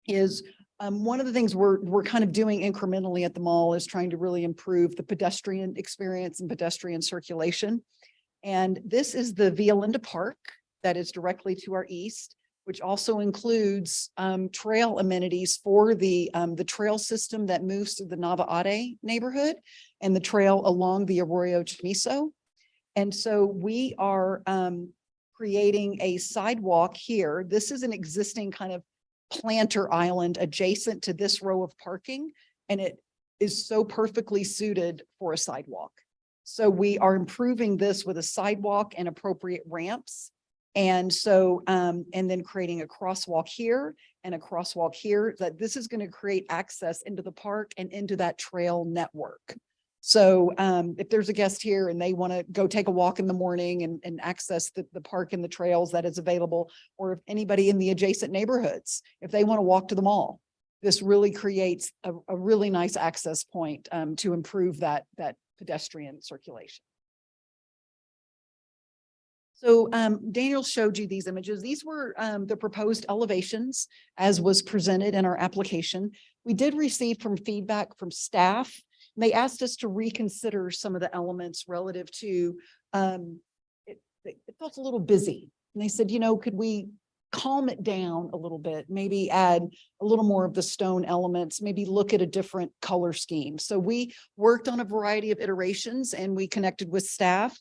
is one of the things we're kind of doing incrementally at the mall is trying to really improve the pedestrian experience and pedestrian circulation. And this is the Via Linda Park that is directly to our east, which also includes trail amenities for the trail system that moves through the Nava Ade neighborhood and the trail along the Arroyo Chamizo. And so we are creating a sidewalk here. This is an existing kind of planter island adjacent to this row of parking, and it is so perfectly suited for a sidewalk. So we are improving this with a sidewalk and appropriate ramps. And so, and then creating a crosswalk here and a crosswalk here, that this is going to create access into the park and into that trail network. So if there's a guest here and they want to go take a walk in the morning and access the park and the trails that is available, or if anybody in the adjacent neighborhoods, if they want to walk to the mall, this really creates a really nice access point to improve that pedestrian circulation. So Daniel showed you these images. These were the proposed elevations as was presented in our application. We did receive feedback from staff. They asked us to reconsider some of the elements relative to, it felt a little busy. And they said, you know, could we calm it down a little bit, maybe add a little more of the stone elements, maybe look at a different color scheme. So we worked on a variety of iterations and we connected with staff.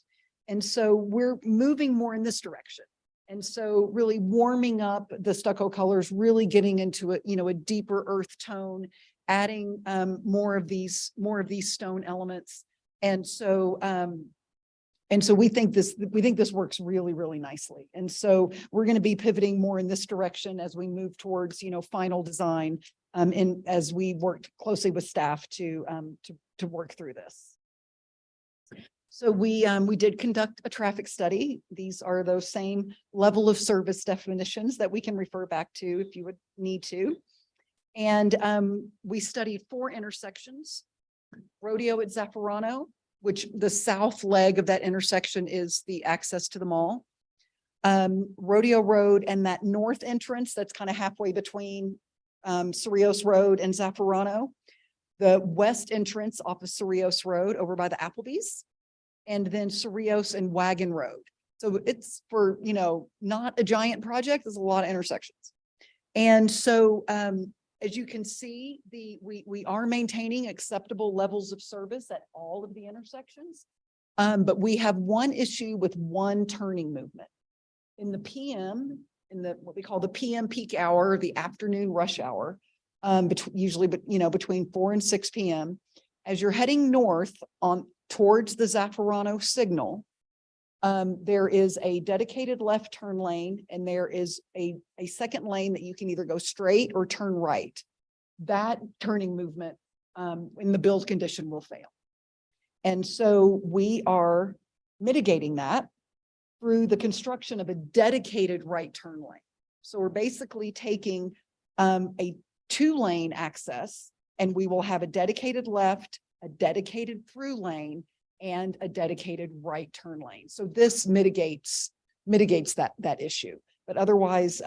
And so we're moving more in this direction. And so really warming up the stucco colors, really getting into a, you know, a deeper earth tone, adding more of these stone elements. And so we think this works really, really nicely. And so we're going to be pivoting more in this direction as we move towards, you know, final design and as we worked closely with staff to work through this. So we did conduct a traffic study. These are those same level of service definitions that we can refer back to if you would need to. And we studied 4 intersections: Rodeo at Zaffarano, which the south leg of that intersection is the access to the mall. Rodeo Road and that north entrance that's kind of halfway between Cerritos Road and Zaffarano. The west entrance off of Cerritos Road over by the Applebee's, and then Cerritos and Wagon Road. So it's for, you know, not a giant project. There's a lot of intersections. And so as you can see, we are maintaining acceptable levels of service at all of the intersections. But we have one issue with one turning movement. In the PM, in the what we call the PM peak hour, the afternoon rush hour, usually, but you know, between 4 and 6 p.m. As you're heading north on towards the Zaffarano signal, there is a dedicated left turn lane, and there is a second lane that you can either go straight or turn right. That turning movement in the build condition will fail. And so we are mitigating that through the construction of a dedicated right turn lane. So we're basically taking a 2-lane access, and we will have a dedicated left, a dedicated through lane, and a dedicated right turn lane. So this mitigates that issue. But otherwise,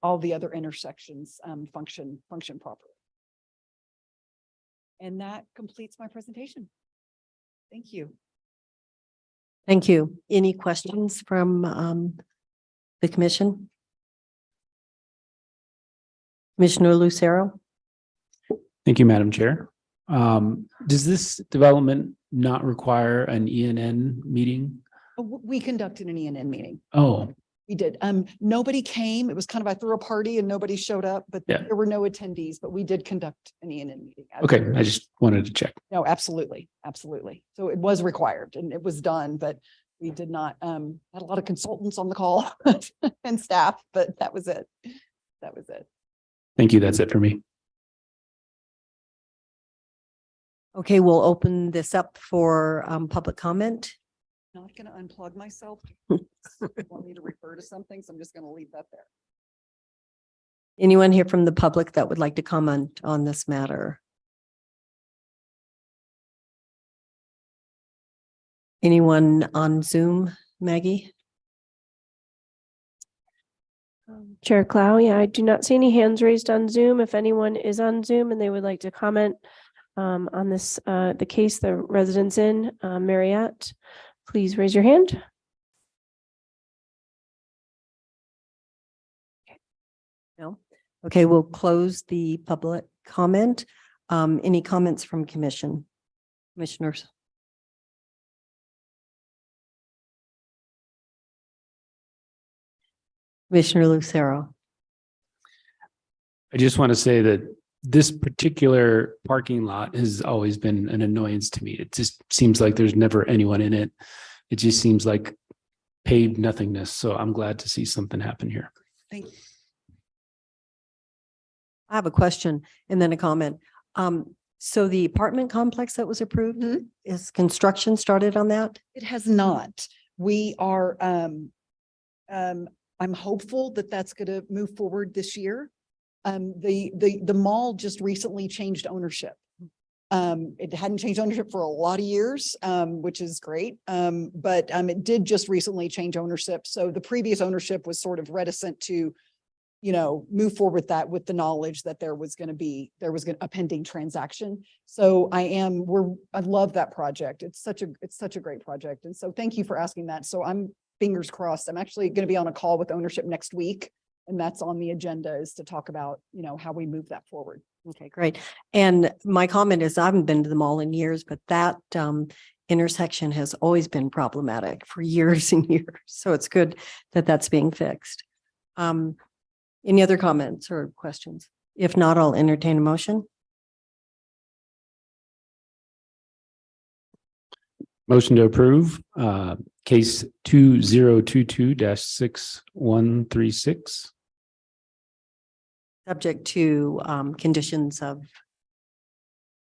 all the other intersections function properly. And that completes my presentation. Thank you. Thank you. Any questions from the commission? Commissioner Lucero? Thank you, Madam Chair. Does this development not require an ENN meeting? We conducted an ENN meeting. Oh, We did. Nobody came. It was kind of, I threw a party and nobody showed up, but Yeah. there were no attendees, but we did conduct an ENN meeting. okay. I just wanted to check. No, absolutely, absolutely. So it was required and it was done, but we did not, had a lot of consultants on the call and staff, but that was it. That was it. Thank you. That's it for me. Okay, we'll open this up for public comment. Not gonna unplug myself. Want me to refer to something, so I'm just gonna leave that there. Anyone here from the public that would like to comment on this matter? Anyone on Zoom, Maggie? Chair Clow, yeah, I do not see any hands raised on Zoom. If anyone is on Zoom and they would like to comment on this, the case, the residence in Marriott, please raise your hand. No? Okay, we'll close the public comment. Any comments from commissioners? Commissioner Lucero? I just want to say that this particular parking lot has always been an annoyance to me. It just seems like there's never anyone in it. It just seems like paved nothingness. So I'm glad to see something happen here. Thank you. I have a question and then a comment. So the apartment complex that was approved, is construction started on that? It has not. We are, I'm hopeful that that's gonna move forward this year. The mall just recently changed ownership. It hadn't changed ownership for a lot of years, which is great. But it did just recently change ownership. So the previous ownership was sort of reticent to, you know, move forward with that, with the knowledge that there was a pending transaction. So I love that project. It's such a great project. And so thank you for asking that. So I'm fingers crossed. I'm actually going to be on a call with ownership next week. And that's on the agenda, is to talk about, you know, how we move that forward. Okay, great. And my comment is I haven't been to the mall in years, but that intersection has always been problematic for years and years. So it's good that that's being fixed. Any other comments or questions? If not, I'll entertain a motion. Motion to approve, case 2022-6136. Subject to conditions of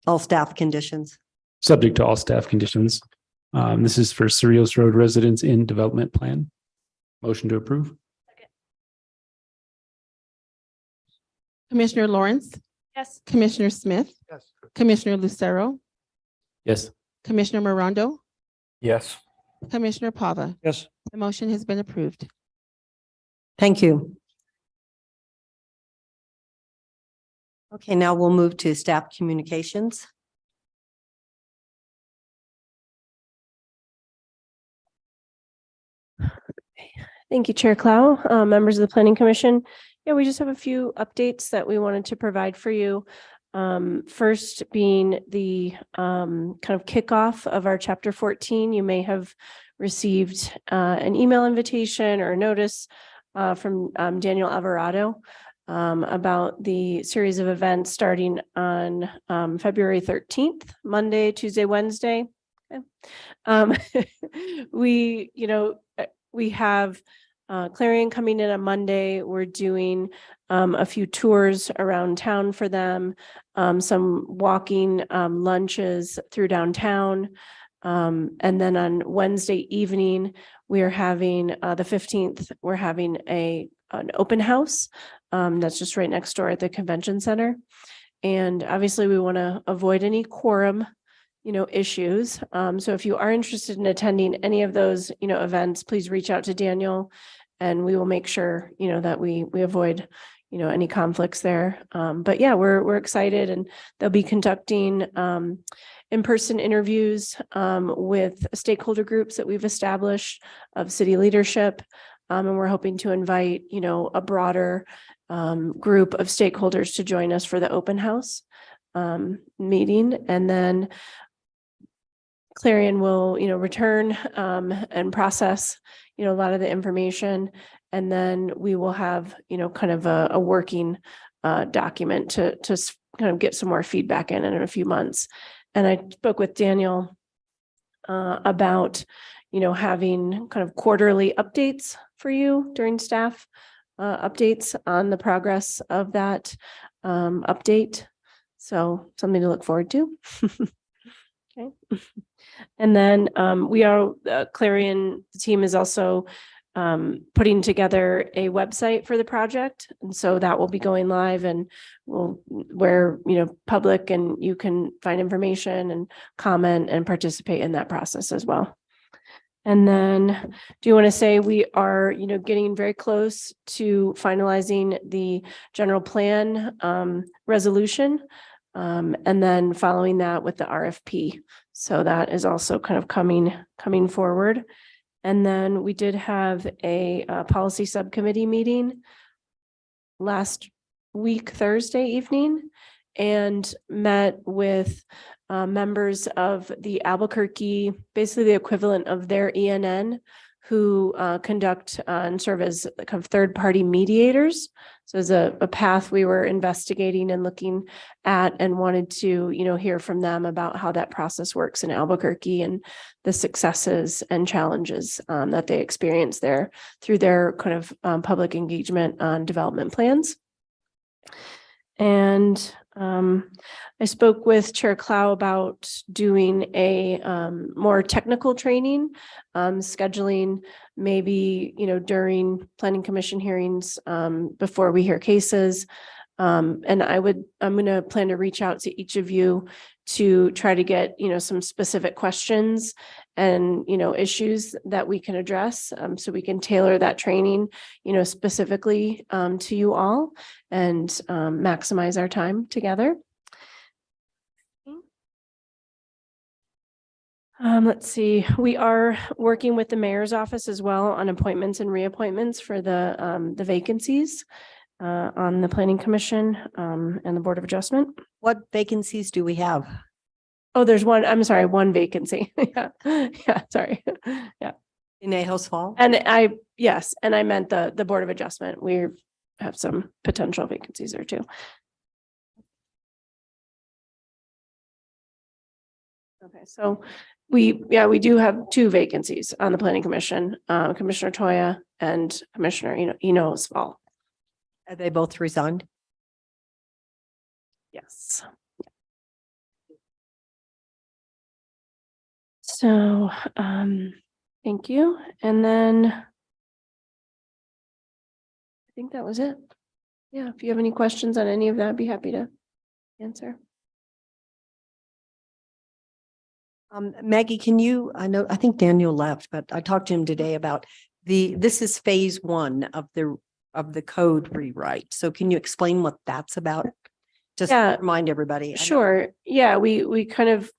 all staff conditions. Subject to all staff conditions. This is for Cerritos Road Residence in Development Plan. Motion to approve. Commissioner Lawrence, Yes. Commissioner Smith, Yes. Commissioner Lucero, Yes. Commissioner Morondo, Yes. Commissioner Pava. Yes. The motion has been approved. Thank you. Okay, now we'll move to staff communications. Thank you, Chair Clow, members of the Planning Commission. Yeah, we just have a few updates that we wanted to provide for you. First being the kind of kickoff of our Chapter 14. You may have received an email invitation or notice from Daniel Alvarado about the series of events starting on February 13th, Monday, Tuesday, Wednesday. Okay. We have Clarion coming in on Monday. We're doing a few tours around town for them, some walking lunches through downtown. And then on Wednesday evening, we are having the 15th, we're having an open house that's just right next door at the convention center. And obviously we want to avoid any quorum issues. So if you are interested in attending any of those, events, please reach out to Daniel and we will make sure, that we avoid, any conflicts there. But yeah, we're excited and they'll be conducting, in-person interviews, with stakeholder groups that we've established of city leadership. And we're hoping to invite, a broader, group of stakeholders to join us for the open house, meeting. And then Clarion will, return and process, a lot of the information. And then we will have, kind of a working document to kind of get some more feedback in a few months. And I spoke with Daniel about, having kind of quarterly updates for you during staff updates on the progress of that update. So something to look forward to. Okay. And then we are, Clarion, the team is also putting together a website for the project. And so that will be going live and where, public and you can find information and comment and participate in that process as well. And then do you want to say we are, getting very close to finalizing the general plan resolution. And then following that with the RFP. So that is also kind of coming forward. And then we did have a policy subcommittee meeting last week, Thursday evening, and met with members of the Albuquerque, basically the equivalent of their ENN, who conduct and serve as kind of third-party mediators. So as a path we were investigating and looking at and wanted to, hear from them about how that process works in Albuquerque and the successes and challenges that they experience there through their kind of public engagement on development plans. And I spoke with Chair Clow about doing a more technical training, scheduling maybe, during planning commission hearings before we hear cases. And I'm going to plan to reach out to each of you to try to get, some specific questions and, issues that we can address so we can tailor that training, specifically to you all and maximize our time together. Let's see, we are working with the mayor's office as well on appointments and reappointments for the vacancies on the planning commission and the Board of Adjustment. What vacancies do we have? Oh, there's one, I'm sorry, one vacancy. Yeah, sorry. Yeah. In Ajos Fall? And yes, and I meant the Board of Adjustment. We have some potential vacancies there too. Okay, so we do have two vacancies on the planning commission, Commissioner Toya and Commissioner Enos Fall. Have they both resigned? Yes. So, thank you. And then I think that was it. Yeah, if you have any questions on any of that, I'd be happy to answer. Maggie, I think Daniel left, but I talked to him today about this is phase one of the code rewrite. So can you explain what that's about? Just Yeah. remind everybody. I know- Sure. Yeah, we kind of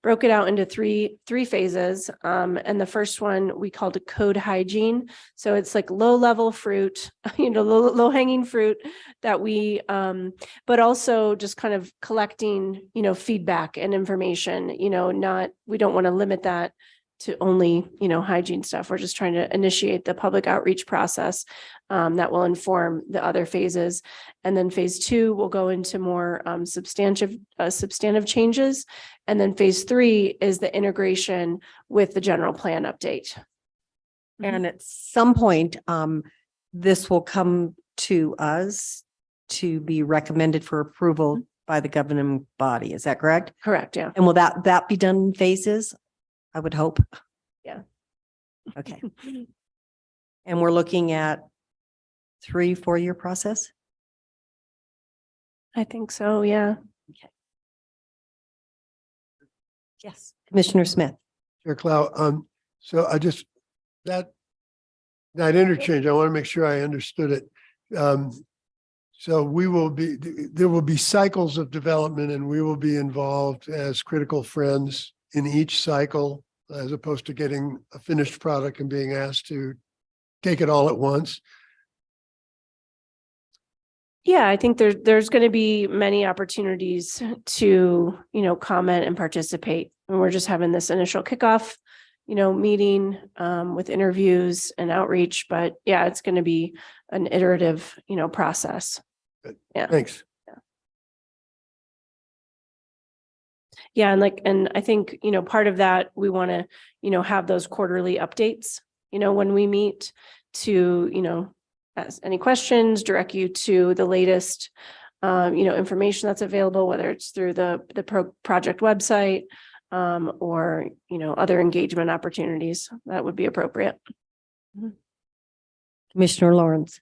broke it out into three phases. And the first one we called it code hygiene. So it's like low level fruit, low hanging fruit that we but also just kind of collecting, feedback and information, we don't want to limit that to only, hygiene stuff. We're just trying to initiate the public outreach process that will inform the other phases. And then phase two will go into more substantive changes. And then phase three is the integration with the general plan update. And at some point, this will come to us to be recommended for approval by the governing body. Is that correct? Correct, yeah. And will that be done in phases? I would hope. Yeah. Okay. And we're looking at 3-4 year process? I think so, yeah. Yes. Commissioner Smith. Chair Clow, so that interchange, I want to make sure I understood it. So there will be cycles of development and we will be involved as critical friends in each cycle, as opposed to getting a finished product and being asked to take it all at once. Yeah, I think there's going to be many opportunities to, comment and participate. And we're just having this initial kickoff, meeting with interviews and outreach. But yeah, it's going to be an iterative, process. Good. Yeah. Thanks. Yeah, and I think, part of that, we want to, have those quarterly updates, when we meet to, ask any questions, direct you to the latest, information that's available, whether it's through the project website, or, other engagement opportunities that would be appropriate. Commissioner Lawrence.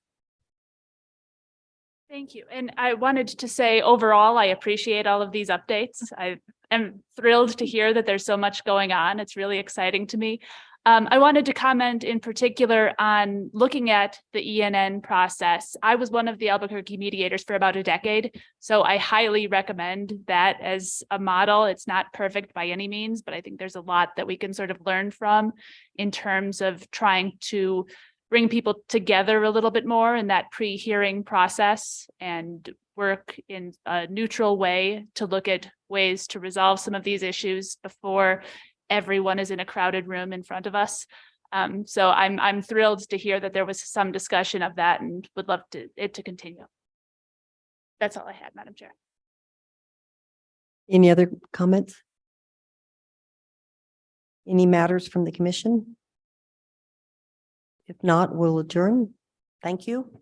Thank you. And I wanted to say overall, I appreciate all of these updates. I am thrilled to hear that there's so much going on. It's really exciting to me. I wanted to comment in particular on looking at the ENN process. I was one of the Albuquerque mediators for about a decade, so I highly recommend that as a model. It's not perfect by any means, but I think there's a lot that we can sort of learn from in terms of trying to bring people together a little bit more in that pre-hearing process and work in a neutral way to look at ways to resolve some of these issues before everyone is in a crowded room in front of us. So I'm thrilled to hear that there was some discussion of that and would love it to continue. That's all I had, Madam Chair. Any other comments? Any matters from the commission? If not, we'll adjourn. Thank you.